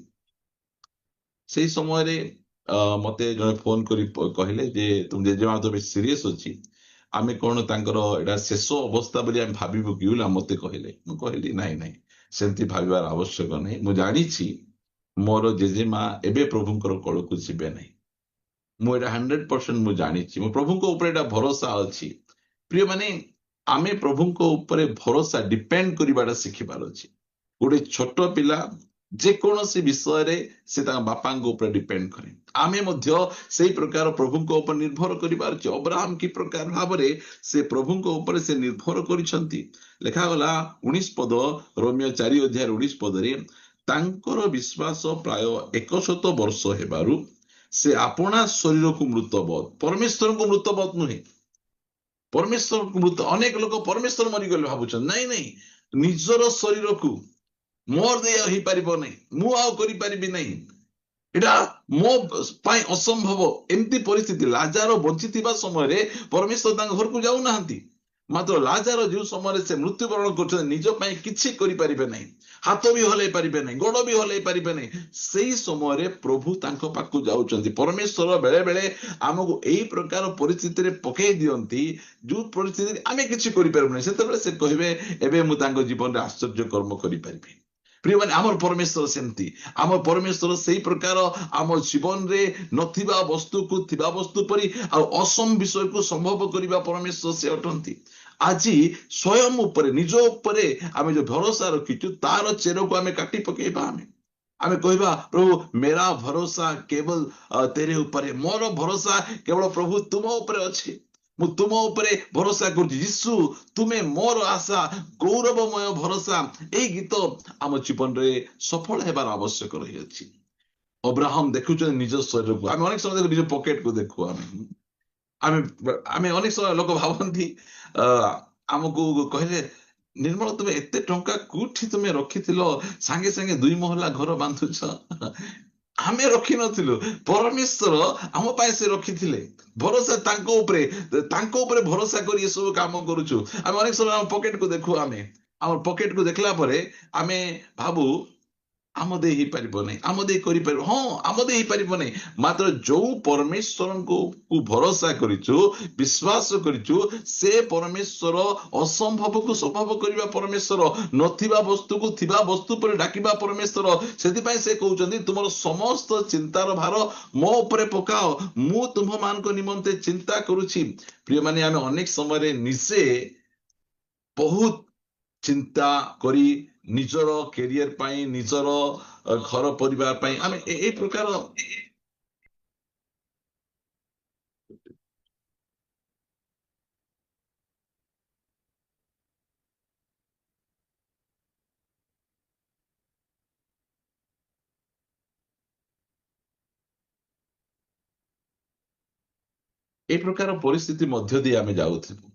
ସେଇ ସମୟରେ ମତେ ଜଣେ ଫୋନ କରି କହିଲେ ଯେ ତୁମ ଜେଜେମା ତ ବେଶୀ ସିରିୟସ ଅଛି, ଆମେ କଣ ତାଙ୍କର ଏଇଟା ଶେଷ ଅବସ୍ଥା ବୋଲି ଆମେ ଭାବିବୁ କି ବୋଲି ମତେ କହିଲେ। ମୁଁ କହିଲି ନାଇଁ ନାଇଁ, ସେମିତି ଭାବିବାର ଆବଶ୍ୟକ ନାହିଁ। ମୁଁ ଜାଣିଛି ମୋର ଜେଜେମା ଏବେ ପ୍ରଭୁଙ୍କର କୋଳକୁ ଯିବେ ନାହିଁ। ମୁଁ ଏଇଟା 100% ମୁଁ ଜାଣିଛି, ମୁଁ ପ୍ରଭୁଙ୍କ ଉପରେ ଏଇଟା ଭରସା ଅଛି। ପ୍ରିୟମାନେ, ଆମେ ପ୍ରଭୁଙ୍କ ଉପରେ ଭରସା ଡିପେଣ୍ଡ କରିବାଟା ଶିଖିବାର ଅଛି। ଗୋଟେ ଛୋଟ ପିଲା ଯେକୌଣସି ବିଷୟରେ ସେ ତାଙ୍କ ବାପାଙ୍କ ଉପରେ ଡିପେଣ୍ଡ କରେ। ଆମେ ମଧ୍ୟ ସେଇ ପ୍ରକାର ପ୍ରଭୁଙ୍କ ଉପରେ ନିର୍ଭର କରିବାର ଅଛି। ଅବ୍ରାହମ କି ପ୍ରକାର ଭାବରେ ସେ ପ୍ରଭୁଙ୍କ ଉପରେ ସେ ନିର୍ଭର କରିଛନ୍ତି। ଲେଖାଗଲା 19 ପଦ, ରୋମିଓ 4:19 ପଦରେ, ତାଙ୍କର ବିଶ୍ୱାସ ପ୍ରାୟ 100 ବର୍ଷ ହେବାରୁ ସେ ଆପଣା ଶରୀରକୁ ମୃତବତ, ପରମେଶ୍ୱରଙ୍କୁ ମୃତବତ ନୁହେଁ, ପରମେଶ୍ୱରଙ୍କୁ ମୃତ। ଅନେକ ଲୋକ ପରମେଶ୍ୱର ମରିଗଲେ ଭାବୁଛନ୍ତି, ନାଇଁ ନାଇଁ, ନିଜର ଶରୀରକୁ ମୋର ଦେଇ ହେଇପାରିବ ନାହିଁ, ମୁଁ ଆଉ କରିପାରିବି ନାହିଁ, ଏଇଟା ମୋ ପାଇଁ ଅସମ୍ଭବ। ଏମିତି ପରିସ୍ଥିତି। ଲାଜାର ବଞ୍ଚିଥିବା ସମୟରେ ପରମେଶ୍ୱର ତାଙ୍କ ଘରକୁ ଯାଉନାହାନ୍ତି। ମାତ୍ର ଲାଜାର ଯେଉଁ ସମୟରେ ସେ ମୃତ୍ୟୁବରଣ କରୁଛନ୍ତି, ନିଜ ପାଇଁ କିଛି କରିପାରିବେ ନାହିଁ, ହାତ ବି ହଲେଇ ପାରିବେ ନାହିଁ, ଗୋଡ ବି ହଲେଇ ପାରିବେ ନାହିଁ, ସେଇ ସମୟରେ ପ୍ରଭୁ ତାଙ୍କ ପାଖକୁ ଯାଉଛନ୍ତି। ପରମେଶ୍ୱର ବେଳେ ବେଳେ ଆମକୁ ଏଇ ପ୍ରକାର ପରିସ୍ଥିତିରେ ପକେଇ ଦିଅନ୍ତି, ଯୋଉ ପରିସ୍ଥିତିରେ ଆମେ କିଛି କରିପାରିବୁ ନାହିଁ। ସେତେବେଳେ ସେ କହିବେ, ଏବେ ମୁଁ ତାଙ୍କ ଜୀବନରେ ଆଶ୍ଚର୍ଯ୍ୟ କର୍ମ କରିପାରିବି। ପ୍ରିୟମାନେ, ଆମର ପରମେଶ୍ୱର ସେମିତି। ଆମ ପରମେଶ୍ୱର ସେଇ ପ୍ରକାର ଆମ ଜୀବନରେ ନଥିବା ବସ୍ତୁକୁ ଥିବା ବସ୍ତୁ ପରି, ଆଉ ଅସମ୍ଭବ ବିଷୟକୁ ସମ୍ଭବ କରିବା ପରମେଶ୍ୱର ସେ ଅଟନ୍ତି। ଆଜି ସ୍ୱୟଂ ଉପରେ, ନିଜ ଉପରେ ଆମେ ଯୋଉ ଭରସା ରଖିଛୁ, ତାର ଚେରକୁ ଆମେ କାଟି ପକେଇବା। ଆମେ କହିବା, ପ୍ରଭୁ ମେରା ଭରସା କେବଳ ତେରେ ଉପରେ, ମୋର ଭରସା କେବଳ ପ୍ରଭୁ ତୁମ ଉପରେ ଅଛି। ମୁଁ ତୁମ ଉପରେ ଭରସା କରୁଛି ଯୀଶୁ, ତୁମେ ମୋର ଆଶା, ଗୌରବମୟ ଭରସା। ଏଇ ଗୀତ ଆମ ଜୀବନରେ ସଫଳ ହେବାର ଆବଶ୍ୟକ ରହିଅଛି। ଅବ୍ରାହମ ଦେଖୁଛନ୍ତି ନିଜ ଶରୀରକୁ, ଆମେ ଅନେକ ସମୟ ନିଜ ପକେଟକୁ ଦେଖୁ। ଆମେ ଆମେ ଅନେକ ସମୟ ଲୋକ ଭାବନ୍ତି ଆମକୁ କହିଲେ, ନିର୍ମଳ ତୁମେ ଏତେ ଟଙ୍କା କୋଉଠି ତୁମେ ରଖିଥିଲ, ସାଙ୍ଗେ ସାଙ୍ଗେ 2 ମହଲା ଘର ବାନ୍ଧୁଛ। ଆମେ ରଖିନଥିଲୁ, ପରମେଶ୍ୱର ଆମ ପାଇଁ ସେ ରଖିଥିଲେ। ଭରସା ତାଙ୍କ ଉପରେ ଭରସା କରି ଏସବୁ କାମ କରୁଛୁ। ଆମେ ଅନେକ ସମୟ ଆମ ପକେଟକୁ ଦେଖୁ, ଆମ ପକେଟକୁ ଦେଖିଲା ପରେ ଆମେ ଭାବୁ ଆମ ଦେଇ ହେଇପାରିବ ନାହିଁ, ଆମ ଦେଇ କରିପାରିବ। ହଁ, ଆମ ଦେଇ ହେଇପାରିବ ନାହିଁ, ମାତ୍ର ଯୋଉ ପରମେଶ୍ୱରଙ୍କୁ ଭରସା କରିଛୁ, ବିଶ୍ୱାସ କରିଛୁ, ସେ ପରମେଶ୍ୱର ଅସମ୍ଭବକୁ ସମ୍ଭବ କରିବା ପରମେଶ୍ୱର, ନଥିବା ବସ୍ତୁକୁ ଥିବା ବସ୍ତୁ ପରେ ଡାକିବା ପରମେଶ୍ୱର। ସେଥିପାଇଁ ସେ କହୁଛନ୍ତି ତୁମର ସମସ୍ତ ଚିନ୍ତାର ଭାର ମୋ ଉପରେ ପକାଅ, ମୁଁ ତୁମମାନଙ୍କ ନିମନ୍ତେ ଚିନ୍ତା କରୁଛି। ପ୍ରିୟମାନେ, ଆମେ ଅନେକ ସମୟରେ ନିଜେ ବହୁତ ଚିନ୍ତା କରି ନିଜର କ୍ୟାରିୟର ପାଇଁ, ନିଜର ଘର ପରିବାର ପାଇଁ ଆମେ ଏ ପ୍ରକାର ପରିସ୍ଥିତି ମଧ୍ୟ ଦେଇ ଆମେ ଯାଉଥିବୁ।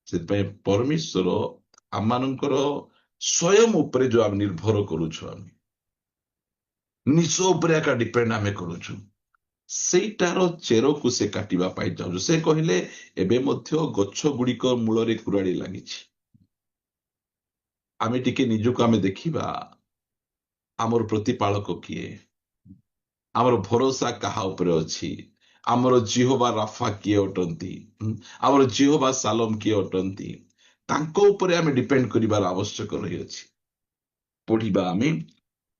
ସେଥିପାଇଁ ପରମେଶ୍ୱର ଆମମାନଙ୍କର ସ୍ୱୟଂ ଉପରେ ଯୋଉ ଆମେ ନିର୍ଭର କରୁଛୁ, ଆମେ ନିଜ ଉପରେ ଏକା ଡିପେଣ୍ଡ ଆମେ କରୁଛୁ, ସେଇଟାର ଚେରକୁ ସେ କାଟିବା ପାଇଁ ଚାହୁଁଛୁ। ସେ କହିଲେ ଏବେ ମଧ୍ୟ ଗଛ ଗୁଡ଼ିକ ମୂଳରେ କୁରାଡ଼ି ଲାଗିଛି। ଆମେ ଟିକେ ନିଜକୁ ଆମେ ଦେଖିବା, ଆମର ପ୍ରତିପାଳକ କିଏ, ଆମର ଭରସା କାହା ଉପରେ ଅଛି, ଆମର ଜିହୋବା ରାଫା କିଏ ଅଟନ୍ତି, ଆମର ଜିହୋବା ସାଲମ କିଏ ଅଟନ୍ତି, ତାଙ୍କ ଉପରେ ଆମେ ଡିପେଣ୍ଡ କରିବାର ଆବଶ୍ୟକ ରହିଅଛି। ପଢିବା ଆମେ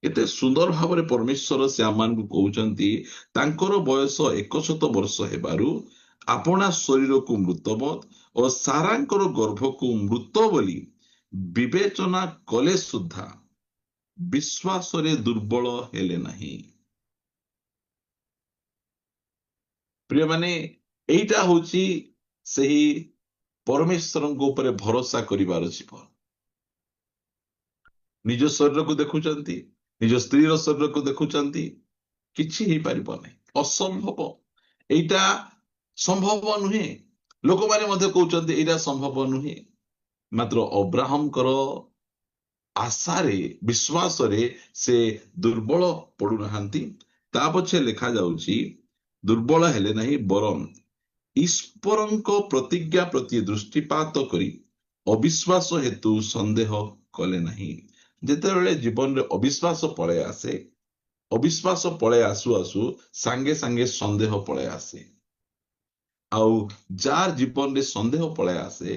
ଏତେ ସୁନ୍ଦର ଭାବରେ ପରମେଶ୍ୱର ସେ ଆମମାନଙ୍କୁ କହୁଛନ୍ତି, ତାଙ୍କର ବୟସ 100 ବର୍ଷ ହେବାରୁ ଆପଣା ଶରୀରକୁ ମୃତବତ ଓ ସାରାଙ୍କର ଗର୍ଭକୁ ମୃତ ବୋଲି ବିବେଚନା କଲେ ସୁଦ୍ଧା ବିଶ୍ୱାସରେ ଦୁର୍ବଳ ହେଲେ ନାହିଁ। ପ୍ରିୟମାନେ, ଏଇଟା ହଉଛି ସେହି ପରମେଶ୍ୱରଙ୍କ ଉପରେ ଭରସା କରିବାର ଜୀବନ। ନିଜ ଶରୀରକୁ ଦେଖୁଛନ୍ତି, ନିଜ ସ୍ତ୍ରୀର ଶରୀରକୁ ଦେଖୁଛନ୍ତି, କିଛି ହେଇପାରିବ ନାହିଁ, ଅସମ୍ଭବ, ଏଇଟା ସମ୍ଭବ ନୁହେଁ। ଲୋକମାନେ ମଧ୍ୟ କହୁଛନ୍ତି ଏଇଟା ସମ୍ଭବ ନୁହେଁ। ମାତ୍ର ଅବ୍ରାହମଙ୍କର ଆଶାରେ, ବିଶ୍ୱାସରେ ସେ ଦୁର୍ବଳ ପଡୁନାହାନ୍ତି। ତା ପଛେ ଲେଖାଯାଉଛି, ଦୁର୍ବଳ ହେଲେ ନାହିଁ, ବରଂ ଈଶ୍ୱରଙ୍କ ପ୍ରତିଜ୍ଞା ପ୍ରତି ଦୃଷ୍ଟିପାତ କରି ଅବିଶ୍ୱାସ ହେତୁ ସନ୍ଦେହ କଲେ ନାହିଁ। ଯେତେବେଳେ ଜୀବନରେ ଅବିଶ୍ୱାସ ପଳେଇ ଆସେ, ଅବିଶ୍ୱାସ ପଳେଇ ଆସୁ ଆସୁ ସାଙ୍ଗେ ସାଙ୍ଗେ ସନ୍ଦେହ ପଳେଇ ଆସେ। ଆଉ ଯାର ଜୀବନରେ ସନ୍ଦେହ ପଳେଇ ଆସେ,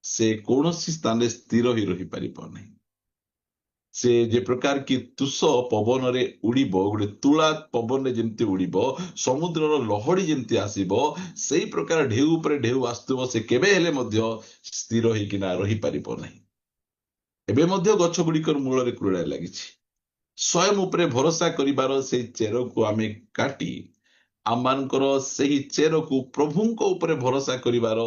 ସେ କୌଣସି ସ୍ଥାନରେ ସ୍ଥିର ହୋଇ ରହିପାରିବ ନାହିଁ। ସେ ଯେ ପ୍ରକାର କି ତୁଷ ପବନରେ ଉଡିବ, ଗୋଟେ ତୁଳା ପବନରେ ଯେମିତି ଉଡିବ, ସମୁଦ୍ରର ଲହଡି ଯେମିତି ଆସିବ, ସେଇ ପ୍ରକାର ଢେଉ ଉପରେ ଢେଉ ଆସୁଥିବ, ସେ କେବେ ହେଲେ ମଧ୍ୟ ସ୍ଥିର ହେଇକିନା ରହିପାରିବ ନାହିଁ। ଏବେ ମଧ୍ୟ ଗଛ ଗୁଡ଼ିକର ମୂଳରେ କୁରାଡ଼ି ଲାଗିଛି। ସ୍ୱୟଂ ଉପରେ ଭରସା କରିବାର ସେଇ ଚେରକୁ ଆମେ କାଟି, ଆମମାନଙ୍କର ସେହି ଚେରକୁ ପ୍ରଭୁଙ୍କ ଉପରେ ଭରସା କରିବାର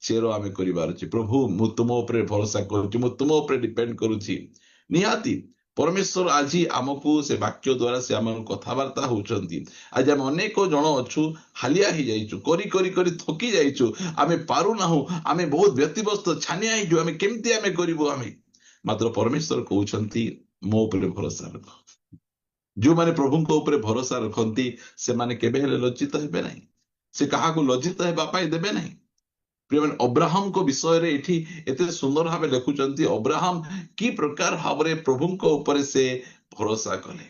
ଚେର ଆମେ କରିବାର ଅଛି। ପ୍ରଭୁ, ମୁଁ ତୁମ ଉପରେ ଭରସା କରୁଛି, ମୁଁ ତୁମ ଉପରେ ଡିପେଣ୍ଡ କରୁଛି। ନିହାତି ପରମେଶ୍ୱର ଆଜି ଆମକୁ ସେ ବାକ୍ୟ ଦ୍ୱାରା ସେ ଆମକୁ କଥାବାର୍ତ୍ତା ହଉଛନ୍ତି। ଆଜି ଆମେ ଅନେକ ଜଣ ଅଛୁ, ହାଲିଆ ହେଇଯାଇଛୁ, କରି କରି କରି ଥକି ଯାଇଛୁ, ଆମେ ପାରୁନାହୁଁ, ଆମେ ବହୁତ ବ୍ୟତିବ୍ୟସ୍ତ, ଛାନିଆ ହେଇଛୁ, ଆମେ କେମିତି ଆମେ କରିବୁ। ମାତ୍ର ପରମେଶ୍ୱର କହୁଛନ୍ତି, ମୋ ଉପରେ ଭରସା ରଖ। ଯୋଉମାନେ ପ୍ରଭୁଙ୍କ ଉପରେ ଭରସା ରଖନ୍ତି, ସେମାନେ କେବେ ହେଲେ ଲଜ୍ଜିତ ହେବେ ନାହିଁ, ସେ କାହାକୁ ଲଜ୍ଜିତ ହେବା ପାଇଁ ଦେବେ ନାହିଁ। ପ୍ରିୟମାନେ, ଅବ୍ରାହମଙ୍କ ବିଷୟରେ ଏଠି ଏତେ ସୁନ୍ଦର ଭାବେ ଲେଖୁଛନ୍ତି, ଅବ୍ରାହମ କି ପ୍ରକାର ଭାବରେ ପ୍ରଭୁଙ୍କ ଉପରେ ସେ ଭରସା କଲେ।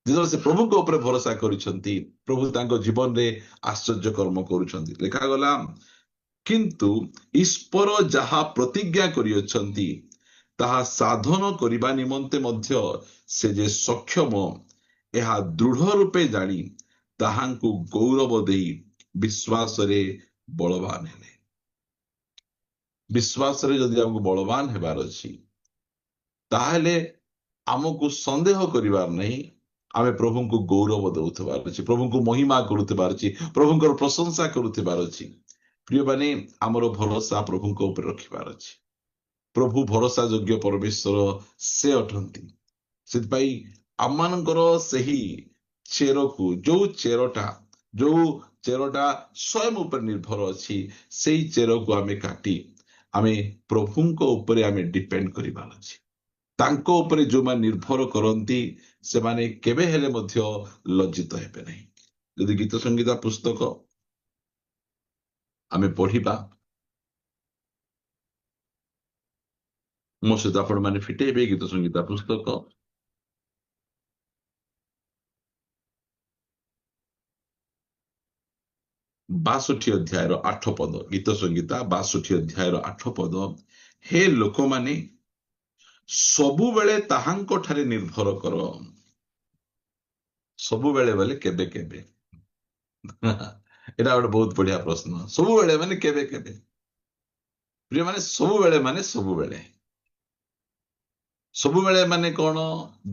ଯେତେବେଳେ ସେ ପ୍ରଭୁଙ୍କ ଉପରେ ଭରସା କରିଛନ୍ତି, ପ୍ରଭୁ ତାଙ୍କ ଜୀବନରେ ଆଶ୍ଚର୍ଯ୍ୟ କର୍ମ କରୁଛନ୍ତି। ଲେଖାଗଲା, କିନ୍ତୁ ଈଶ୍ୱର ଯାହା ପ୍ରତିଜ୍ଞା କରିଅଛନ୍ତି ତାହା ସାଧନ କରିବା ନିମନ୍ତେ ମଧ୍ୟ ସେ ଯେ ସକ୍ଷମ, ଏହା ଦୃଢ ରୂପେ ଜାଣି ତାହାଙ୍କୁ ଗୌରବ ଦେଇ ବିଶ୍ୱାସରେ ବଳବାନ ହେଲେ। ବିଶ୍ୱାସରେ ଯଦି ଆମକୁ ବଳବାନ ହେବାର ଅଛି, ତାହେଲେ ଆମକୁ ସନ୍ଦେହ କରିବାର ନାହିଁ, ଆମେ ପ୍ରଭୁଙ୍କୁ ଗୌରବ ଦେଉଥିବାର ଅଛି, ପ୍ରଭୁଙ୍କୁ ମହିମା କରୁଥିବାର ଅଛି, ପ୍ରଭୁଙ୍କର ପ୍ରଶଂସା କରୁଥିବାର ଅଛି। ପ୍ରିୟମାନେ, ଆମର ଭରସା ପ୍ରଭୁଙ୍କ ଉପରେ ରଖିବାର ଅଛି। ପ୍ରଭୁ ଭରସା ଯୋଗ୍ୟ ପରମେଶ୍ୱର ସେ ଅଟନ୍ତି। ସେଥିପାଇଁ ଆମମାନଙ୍କର ସେହି ଚେରକୁ, ଯୋଉ ଚେରଟା ସ୍ୱୟଂ ଉପରେ ନିର୍ଭର ଅଛି, ସେଇ ଚେରକୁ ଆମେ କାଟି ଆମେ ପ୍ରଭୁଙ୍କ ଉପରେ ଆମେ ଡିପେଣ୍ଡ କରିବାର ଅଛି। ତାଙ୍କ ଉପରେ ଯୋଉମାନେ ନିର୍ଭର କରନ୍ତି ସେମାନେ କେବେ ହେଲେ ମଧ୍ୟ ଲଜ୍ଜିତ ହେବେ ନାହିଁ। ଯଦି ଗୀତ ସଂଗୀତା ପୁସ୍ତକ ଆମେ ପଢିବା, ମୋ ସହିତ ଆପଣ ମାନେ ଫିଟେଇବେ ଗୀତ ସଂଗୀତା ପୁସ୍ତକ 62 ଅଧ୍ୟାୟର 8 ପଦ। ଗୀତ ସଂଗୀତା 62 ଅଧ୍ୟାୟର 8 ପଦ। ହେ ଲୋକମାନେ, ସବୁବେଳେ ତାହାଙ୍କ ଠାରେ ନିର୍ଭର କର। ସବୁବେଳେ ବୋଲେ କେବେ କେବେ? ଏଟା ଗୋଟେ ବହୁତ ବଢିଆ ପ୍ରଶ୍ନ। ସବୁବେଳେ ମାନେ କେବେ କେବେ? ପ୍ରିୟ ମାନେ, ସବୁବେଳେ ମାନେ ସବୁବେଳେ। ସବୁବେଳେ ମାନେ କଣ?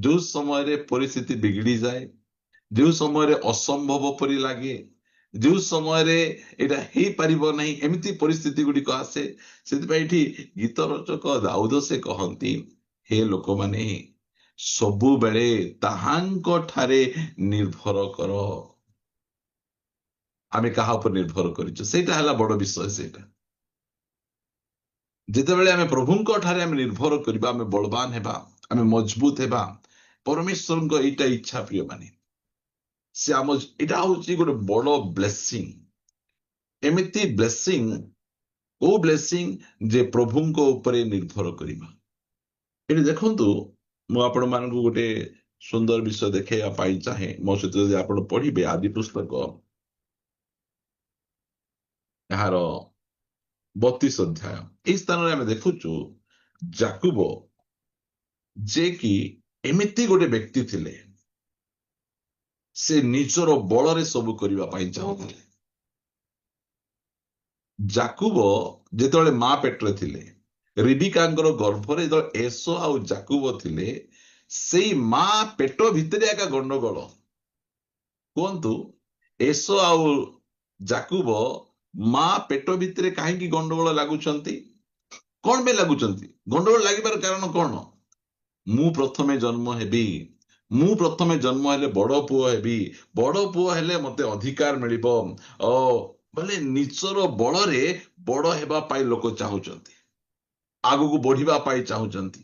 ଯୋଉ ସମୟରେ ପରିସ୍ଥିତି ବିଗିଡି ଯାଏ, ଯୋଉ ସମୟରେ ଅସମ୍ଭବ ପରି ଲାଗେ, ଯୋଉ ସମୟରେ ଏଇଟା ହେଇପାରିବ ନାହିଁ, ଏମିତି ପରିସ୍ଥିତି ଗୁଡିକ ଆସେ। ସେଥିପାଇଁ ଏଠି ଗୀତ ରଚକ ଦାଉଦ ସେ କହନ୍ତି, ହେ ଲୋକମାନେ, ସବୁବେଳେ ତାହାଙ୍କ ଠାରେ ନିର୍ଭର କର। ଆମେ କାହା ଉପରେ ନିର୍ଭର କରିଛୁ, ସେଇଟା ହେଲା ବଡ ବିଷୟ। ସେଇଟା ଯେତେବେଳେ ଆମେ ପ୍ରଭୁଙ୍କ ଠାରେ ଆମେ ନିର୍ଭର କରିବା, ଆମେ ବଳବାନ ହେବା, ଆମେ ମଜବୁତ ହେବା। ପରମେଶ୍ୱରଙ୍କ ଏଇଟା ଇଚ୍ଛା ପ୍ରିୟମାନେ। ସେ ଏଇଟା ହଉଛି ଗୋଟେ ବଡ ବ୍ଲେସିଂ। ଏମିତି ବ୍ଲେସିଂ, କୋଉ ବ୍ଲେସିଂ? ଯେ ପ୍ରଭୁଙ୍କ ଉପରେ ନିର୍ଭର କରିବା। ଏଠି ଦେଖନ୍ତୁ, ମୁଁ ଆପଣ ମାନଙ୍କୁ ଗୋଟେ ସୁନ୍ଦର ବିଷୟ ଦେଖେଇବା ପାଇଁ ଚାହେଁ। ମୋ ସହିତ ଯଦି ଆପଣ ପଢିବେ ଆଦି ପୁସ୍ତକ ଏହାର 32 ଅଧ୍ୟାୟ, ଏଇ ସ୍ଥାନରେ ଆମେ ଦେଖୁଛୁ ଯାକୁବ, ଯେ କି ଏମିତି ଗୋଟେ ବ୍ୟକ୍ତି ଥିଲେ, ସେ ନିଜର ବଳରେ ସବୁ କରିବା ପାଇଁ ଚାହୁଁଥିଲେ। ଯାକୁବ ଯେତେବେଳେ ମା ପେଟରେ ଥିଲେ, ରିବିକାଙ୍କର ଗର୍ଭରେ ଯେତେବେଳେ ଏସୋ ଆଉ ଯାକୁବ ଥିଲେ, ସେଇ ମା ପେଟ ଭିତରେ ଏକା ଗଣ୍ଡଗୋଳ। କୁହନ୍ତୁ, ଏସୋ ଆଉ ଯାକୁବ ମା ପେଟ ଭିତରେ କାହିଁକି ଗଣ୍ଡଗୋଳ ଲାଗୁଛନ୍ତି? କଣ ପାଇଁ ଲାଗୁଛନ୍ତି? ଗଣ୍ଡଗୋଳ ଲାଗିବାର କାରଣ କଣ? ମୁଁ ପ୍ରଥମେ ଜନ୍ମ ହେବି, ମୁଁ ପ୍ରଥମେ ଜନ୍ମ ହେଲେ ବଡ ପୁଅ ହେବି, ବଡ ପୁଅ ହେଲେ ମତେ ଅଧିକାର ମିଳିବ। ଓ ବୋଲେ ନିଜର ବଳରେ ବଡ ହେବା ପାଇଁ ଲୋକ ଚାହୁଁଛନ୍ତି, ଆଗକୁ ବଢିବା ପାଇଁ ଚାହୁଁଛନ୍ତି।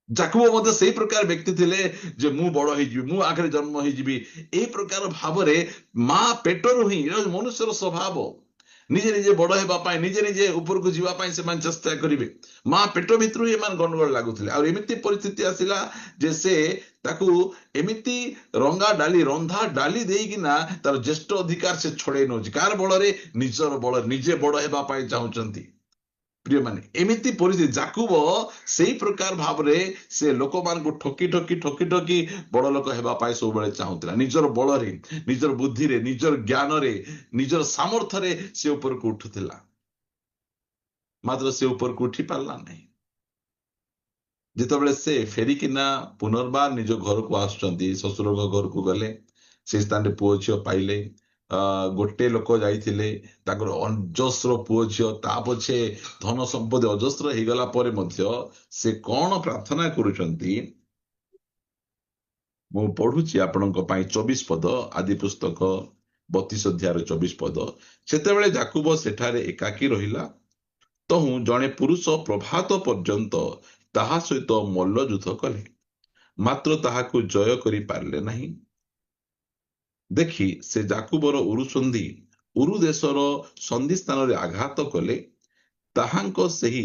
ଯାକୁବ ମଧ୍ୟ ସେଇ ପ୍ରକାର ବ୍ୟକ୍ତି ଥିଲେ, ଯେ ମୁଁ ବଡ ହେଇଯିବି, ମୁଁ ଆଗରେ ଜନ୍ମ ହେଇଯିବି। ଏଇ ପ୍ରକାର ଭାବରେ ମା ପେଟରୁ ହିଁ, ମନୁଷ୍ୟର ସ୍ୱଭାବ, ନିଜେ ନିଜେ ବଡ ହେବା ପାଇଁ, ନିଜେ ନିଜେ ଉପରକୁ ଯିବା ପାଇଁ ସେମାନେ ଚେଷ୍ଟା କରିବେ। ମା ପେଟ ଭିତରୁ ଏମାନେ ଗଣ୍ଡଗୋଳ ଲାଗୁଥିଲେ। ଆଉ ଏମିତି ପରିସ୍ଥିତି ଆସିଲା ଯେ ସେ ତାକୁ ଏମିତି ରନ୍ଧା ଡାଲି ଦେଇକିନା ତାର ଜ୍ୟେଷ୍ଠ ଅଧିକାର ସେ ଛଡେଇ ନଉଛି। କାହାର ବଳରେ? ନିଜର ବଳରେ, ନିଜେ ବଡ ହେବା ପାଇଁ ଚାହୁଁଛନ୍ତି। ପ୍ରିୟମାନେ, ଏମିତି ପରିସ୍ଥିତି, ଯାକୁବ ସେଇ ପ୍ରକାର ଭାବରେ ସେ ଲୋକମାନଙ୍କୁ ଠକି ଠକି ଠକି ଠକି ବଡ ଲୋକ ହେବା ପାଇଁ ସବୁବେଳେ ଚାହୁଁଥିଲା। ନିଜର ବଳରେ, ନିଜର ବୁଦ୍ଧିରେ, ନିଜର ଜ୍ଞାନରେ, ନିଜର ସାମର୍ଥ୍ୟରେ ସେ ଉପରକୁ ଉଠୁଥିଲା। ମାତ୍ର ସେ ଉପରକୁ ଉଠି ପାରିଲା ନାହିଁ। ଯେତେବେଳେ ସେ ଫେରିକିନା ପୁନର୍ବାର ନିଜ ଘରକୁ ଆସୁଛନ୍ତି, ଶ୍ୱଶୁରଙ୍କ ଘରକୁ ଗଲେ, ସେ ସ୍ଥାନରେ ପୁଅ ଝିଅ ପାଇଲେ। ଗୋଟେ ଲୋକ ଯାଇଥିଲେ, ତାଙ୍କର ଅଜସ୍ର ପୁଅ ଝିଅ, ତା ପଛେ ଧନ ସମ୍ପତ୍ତି ଅଜସ୍ର ହେଇଗଲା ପରେ ମଧ୍ୟ ସେ କଣ ପ୍ରାର୍ଥନା କରୁଛନ୍ତି? ମୁଁ ପଢୁଛି ଆପଣଙ୍କ ପାଇଁ 24 ପଦ, ଆଦି ପୁସ୍ତକ 32 ଅଧ୍ୟାୟର 24 ପଦ। ସେତେବେଳେ ଯାକୁବ ସେଠାରେ ଏକାକୀ ରହିଲା। ତହୁଁ ଜଣେ ପୁରୁଷ ପ୍ରଭାତ ପର୍ଯ୍ୟନ୍ତ ତାହା ସହିତ ମଲ୍ଲଯୁଦ୍ଧ କଲେ, ମାତ୍ର ତାହାକୁ ଜୟ କରିପାରିଲେ ନାହିଁ। ଦେଖି ସେ ଯାକୁବର ଉରୁ ଦେଶର ସନ୍ଧି ସ୍ଥାନରେ ଆଘାତ କଲେ। ତାହାଙ୍କ ସେହି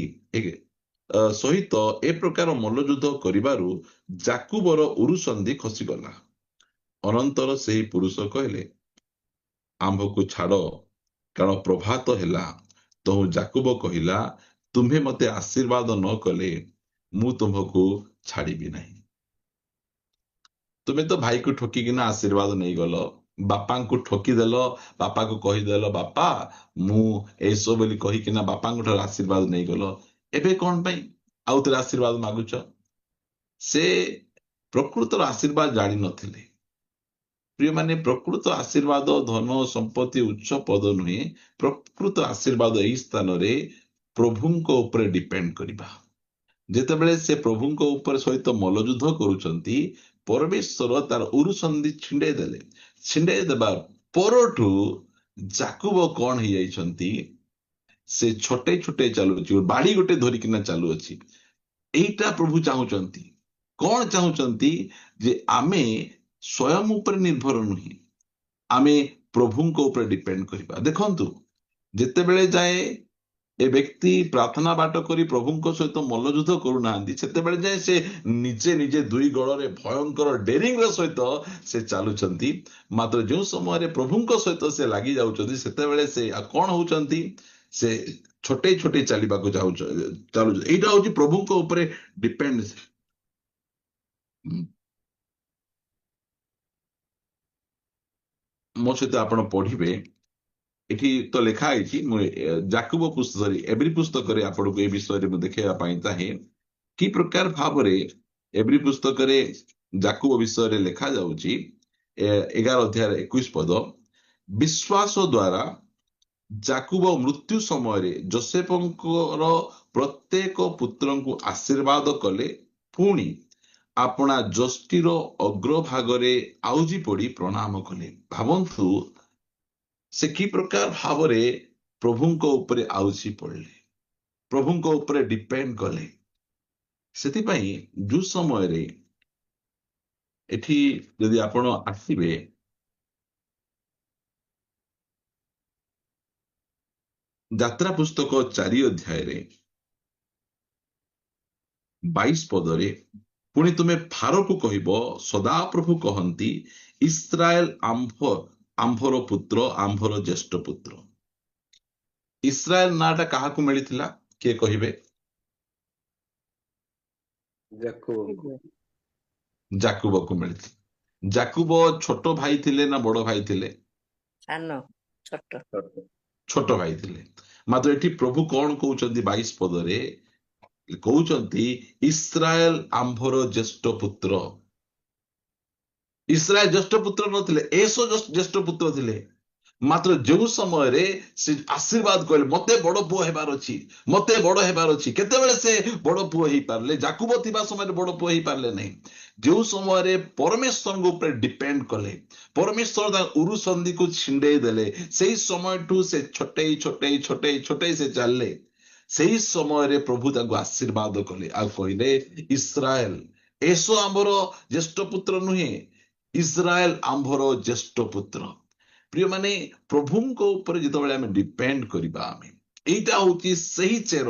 ସହିତ ଏ ପ୍ରକାର ମଲ୍ଲଯୁଦ୍ଧ କରିବାରୁ ଯାକୁବର ଉରୁସନ୍ଧି ଖସିଗଲା। ଅନନ୍ତର ସେହି ପୁରୁଷ କହିଲେ, ଆମ୍ଭକୁ ଛାଡ଼, କାରଣ ପ୍ରଭାତ ହେଲା। ତହୁଁ ଯାକୁବ କହିଲା, ତୁମ୍ଭେ ମତେ ଆଶୀର୍ବାଦ ନ କଲେ ମୁଁ ତୁମ୍ଭକୁ ଛାଡ଼ିବି ନାହିଁ। ତୁମେ ତ ଭାଇକୁ ଠକିକିନା ଆଶୀର୍ବାଦ ନେଇଗଲ, ବାପାଙ୍କୁ ଠକିଦେଲ, ବାପାକୁ କହିଦେଲ, ବାପା ମୁଁ ଏସବୁ ବୋଲି କହିକିନା ବାପାଙ୍କ ଠାରୁ ଆଶୀର୍ବାଦ ନେଇଗଲ। ଏବେ କଣ ପାଇଁ ଆଉ ଥରେ ଆଶୀର୍ବାଦ ମାଗୁଛ? ସେ ପ୍ରକୃତର ଆଶୀର୍ବାଦ ଜାଣିନଥିଲେ। ପ୍ରିୟମାନେ, ପ୍ରକୃତ ଆଶୀର୍ବାଦ ଧନ ସମ୍ପତ୍ତି ଉଚ୍ଚ ପଦ ନୁହେଁ। ପ୍ରକୃତ ଆଶୀର୍ବାଦ ଏଇ ସ୍ଥାନରେ ପ୍ରଭୁଙ୍କ ଉପରେ ଡିପେଣ୍ଡ କରିବା। ଯେତେବେଳେ ସେ ପ୍ରଭୁଙ୍କ ଉପରେ ସହିତ ମଲ୍ଲଯୁଦ୍ଧ କରୁଛନ୍ତି, ପରମେଶ୍ୱର ତାର ଉରୁସନ୍ଧି ଛିଣ୍ଡେଇ ଦେଲେ। ଛିଣ୍ଡେଇ ଦେବା ପରଠୁ ଯାକୁବ କଣ ହେଇଯାଇଛନ୍ତି, ସେ ଛୋଟେଇ ଛୋଟେଇ ଚାଲୁଅଛି, ବାଡ଼ି ଗୋଟେ ଧରିକିନା ଚାଲୁଅଛି। ଏଇଟା ପ୍ରଭୁ ଚାହୁଁଛନ୍ତି। କଣ ଚାହୁଁଛନ୍ତି? ଯେ ଆମେ ସ୍ୱୟଂ ଉପରେ ନିର୍ଭର ନୁହେଁ, ଆମେ ପ୍ରଭୁଙ୍କ ଉପରେ ଡିପେଣ୍ଡ କରିବା। ଦେଖନ୍ତୁ, ଯେତେବେଳେ ଯାଏ ଏ ବ୍ୟକ୍ତି ପ୍ରାର୍ଥନା ବାଟ କରି ପ୍ରଭୁଙ୍କ ସହିତ ମଲ୍ଲଯୁଦ୍ଧ କରୁନାହାନ୍ତି, ସେତେବେଳେ ଯାଏ ସେ ନିଜେ ନିଜେ ଦୁଇ ଗୋଡ଼ରେ ଭୟଙ୍କର ଡେରିଂର ସହିତ ସେ ଚାଲୁଛନ୍ତି। ମାତ୍ର ଯେଉଁ ସମୟରେ ପ୍ରଭୁଙ୍କ ସହିତ ସେ ଲାଗି ଯାଉଛନ୍ତି, ସେତେବେଳେ ସେ କଣ ହଉଛନ୍ତି? ସେ ଛୋଟେଇ ଛୋଟେଇ ଚାଲିବାକୁ ଚାଲୁଛନ୍ତି। ଏଇଟା ହଉଛି ପ୍ରଭୁଙ୍କ ଉପରେ ଡିପେଣ୍ଡ। ମୋ ସହିତ ଆପଣ ପଢିବେ, ଏଠି ତ ଲେଖା ହେଇଛି। ମୁଁ ଯାକୁବ ପୁସ୍ତକରେ, ଏଭ୍ରି ପୁସ୍ତକରେ ଆପଣଙ୍କୁ ଏ ବିଷୟରେ ମୁଁ ଦେଖେଇବା ପାଇଁ ଚାହେଁ କି ପ୍ରକାର ଭାବରେ ଏଭ୍ରି ପୁସ୍ତକରେ ଯାକୁବ ବିଷୟରେ ଲେଖା ଯାଉଛି। 11 ଅଧ୍ୟାୟ 21 ପଦ, ବିଶ୍ୱାସ ଦ୍ୱାରା ଯାକୁବ ମୃତ୍ୟୁ ସମୟରେ ଯୋସେଫଙ୍କର ପ୍ରତ୍ୟେକ ପୁତ୍ରଙ୍କୁ ଆଶୀର୍ବାଦ କଲେ, ପୁଣି ଆପଣା ଯଷ୍ଟିର ଅଗ୍ରଭାଗରେ ଆଉଜି ପଡି ପ୍ରଣାମ କଲେ। ଭାବନ୍ତୁ, ସେ କି ପ୍ରକାର ଭାବରେ ପ୍ରଭୁଙ୍କ ଉପରେ ଆଉଜି ପଡିଲେ, ପ୍ରଭୁଙ୍କ ଉପରେ ଡିପେଣ୍ଡ କଲେ। ସେଥିପାଇଁ ଯୋଉ ସମୟରେ ଏଠି ଯଦି ଆପଣ ଆସିବେ, ଯାତ୍ରା ପୁସ୍ତକ 4 ଅଧ୍ୟାୟରେ 22 ପଦରେ, ପୁଣି ତୁମେ ଫାରୋକୁ କହିବ, ସଦାପ୍ରଭୁ କହନ୍ତି, ଇସ୍ରାଏଲ ଆମ୍ଭର ପୁତ୍ର, ଆମ୍ଭର ଜ୍ୟେଷ୍ଠ ପୁତ୍ର। ଇସ୍ରାଏଲ ନାଁଟା କାହାକୁ ମିଳିଥିଲା? କିଏ କହିବେ? ଯାକୁବକୁ ମିଳିଥିଲା। ଯାକୁବ ଛୋଟ ଭାଇ ଥିଲେ ନା ବଡ ଭାଇ ଥିଲେ? ଛୋଟ ଭାଇ ଥିଲେ। ମାତ୍ର ଏଠି ପ୍ରଭୁ କଣ କହୁଛନ୍ତି? 22 ପଦରେ କହୁଛନ୍ତି, ଇସ୍ରାଏଲ ଆମ୍ଭର ଜ୍ୟେଷ୍ଠ ପୁତ୍ର। ଇସ୍ରାଏଲ ଜ୍ୟେଷ୍ଠ ପୁତ୍ର ନଥିଲେ, ଏସୋ ଜ୍ୟେଷ୍ଠ ପୁତ୍ର ଥିଲେ। ମାତ୍ର ଯେଉଁ ସମୟରେ ସେ ଆଶୀର୍ବାଦ କହିଲେ, ମତେ ବଡ ପୁଅ ହେବାର ଅଛି, ମତେ ବଡ ହେବାର ଅଛି, କେତେବେଳେ ସେ ବଡ ପୁଅ ହେଇପାରିଲେ? ଯାକୁବ ଥିବା ସମୟରେ ବଡ ପୁଅ ହେଇପାରିଲେ ନାହିଁ। ଯେଉଁ ସମୟରେ ପରମେଶ୍ୱରଙ୍କ ଉପରେ ଡିପେଣ୍ଡ କଲେ, ପରମେଶ୍ୱର ତାଙ୍କ ଉରୁସନ୍ଧିକୁ ଛିଣ୍ଡେଇ ଦେଲେ, ସେଇ ସମୟଠୁ ସେ ଛୋଟେଇ ଛୋଟେଇ ଛୋଟେଇ ଛୋଟେଇ ସେ ଚାଲିଲେ। ସେଇ ସମୟରେ ପ୍ରଭୁ ତାଙ୍କୁ ଆଶୀର୍ବାଦ କଲେ ଆଉ କହିଲେ, ଇସ୍ରାଏଲ, ଏସୋ ଆମର ଜ୍ୟେଷ୍ଠ ପୁତ୍ର ନୁହେଁ, ଇସ୍ରାଏଲ ଆମ୍ଭର ଜ୍ୟେଷ୍ଠ ପୁତ୍ର। ପ୍ରିୟମାନେ, ପ୍ରଭୁଙ୍କ ଉପରେ ଯେତେବେଳେ ଆମେ ଡିପେଣ୍ଡ କରିବା, ଏଇଟା ହଉଛି ସେହି ଚେର,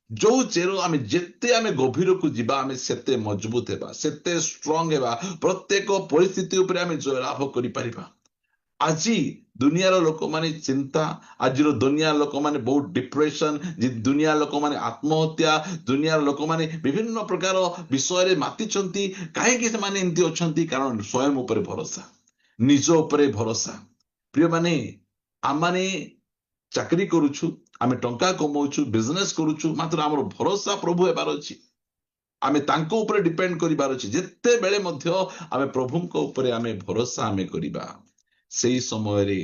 ଯୋଉ ଚେର ଯେତେ ଆମେ ଗଭୀରକୁ ଯିବା, ଆମେ ସେତେ ମଜବୁତ ହେବା, ସେତେ ଷ୍ଟ୍ରଙ୍ଗ ହେବା, ପ୍ରତ୍ୟେକ ପରିସ୍ଥିତି ଉପରେ ଆମେ ଜୟଲାଭ କରିପାରିବା। ଆଜି ଦୁନିଆର ଲୋକମାନେ ଚିନ୍ତା, ଆଜିର ଦୁନିଆ ଲୋକମାନେ ବହୁତ ଡିପ୍ରେସନ, ଦୁନିଆ ଲୋକମାନେ ଆତ୍ମହତ୍ୟା, ଦୁନିଆର ଲୋକମାନେ ବିଭିନ୍ନ ପ୍ରକାର ବିଷୟରେ ମାତିଛନ୍ତି। କାହିଁକି ସେମାନେ ଏମିତି ଅଛନ୍ତି? କାରଣ ସ୍ୱୟଂ ଉପରେ ଭରସା, ନିଜ ଉପରେ ଭରସା। ପ୍ରିୟମାନେ, ଆମେ ଚାକିରି କରୁଛୁ, ଆମେ ଟଙ୍କା କମାଉଛୁ, ବିଜନେସ କରୁଛୁ, ମାତ୍ର ଆମର ଭରସା ପ୍ରଭୁ ହେବାର ଅଛି। ଆମେ ତାଙ୍କ ଉପରେ ଡିପେଣ୍ଡ କରିବାର ଅଛି। ଯେତେବେଳେ ମଧ୍ୟ ଆମେ ପ୍ରଭୁଙ୍କ ଉପରେ ଆମେ ଭରସା କରିବା, ସେଇ ସମୟରେ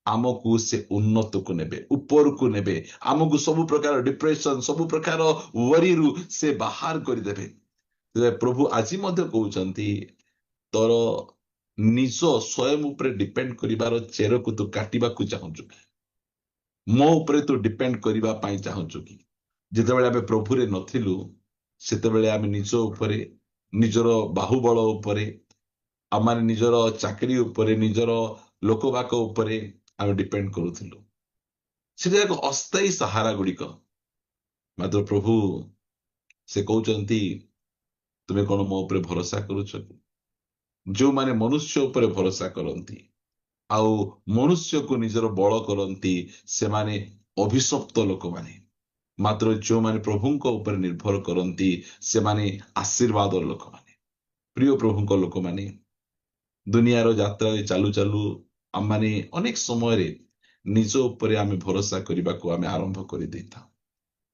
ଆମକୁ ସେ ଉନ୍ନତକୁ ନେବେ, ଉପରକୁ ନେବେ। ଆମକୁ ସବୁ ପ୍ରକାର ଡିପ୍ରେସନ, ସବୁ ପ୍ରକାର ୱରିରୁ ସେ ବାହାର କରିଦେବେ। ପ୍ରଭୁ ଆଜି ମଧ୍ୟ କହୁଛନ୍ତି, ତୋର ନିଜ ସ୍ୱୟଂ ଉପରେ ଡିପେଣ୍ଡ କରିବାର ଚେରକୁ ତୁ କାଟିବାକୁ ଚାହୁଁଛୁ କି? ମୋ ଉପରେ ତୁ ଡିପେଣ୍ଡ କରିବା ପାଇଁ ଚାହୁଁଛୁ କି? ଯେତେବେଳେ ଆମେ ପ୍ରଭୁରେ ନଥିଲୁ, ସେତେବେଳେ ଆମେ ନିଜ ଉପରେ, ନିଜର ବାହୁବଳ ଉପରେ, ଆମେ ନିଜର ଚାକିରି ଉପରେ, ନିଜର ଲୋକବାକ ଉପରେ ଆମେ ଡିପେଣ୍ଡ କରୁଥିଲୁ। ସେଟା ଏକ ଅସ୍ଥାୟୀ ସାହାରା ଗୁଡିକ। ମାତ୍ର ପ୍ରଭୁ ସେ କହୁଛନ୍ତି, ତୁମେ କଣ ମୋ ଉପରେ ଭରସା କରୁଛ କି? ଯେଉଁମାନେ ମନୁଷ୍ୟ ଉପରେ ଭରସା କରନ୍ତି ଆଉ ମନୁଷ୍ୟକୁ ନିଜର ବଳ କରନ୍ତି, ସେମାନେ ଅଭିଶପ୍ତ ଲୋକମାନେ। ମାତ୍ର ଯେଉଁମାନେ ପ୍ରଭୁଙ୍କ ଉପରେ ନିର୍ଭର କରନ୍ତି, ସେମାନେ ଆଶୀର୍ବାଦର ଲୋକମାନେ। ପ୍ରିୟ ପ୍ରଭୁଙ୍କ ଲୋକମାନେ, ଦୁନିଆର ଯାତ୍ରାରେ ଚାଲୁ ଚାଲୁ ଆମେ ଅନେକ ସମୟରେ ନିଜ ଉପରେ ଆମେ ଭରସା କରିବାକୁ ଆମେ ଆରମ୍ଭ କରିଦେଇଥାଉ।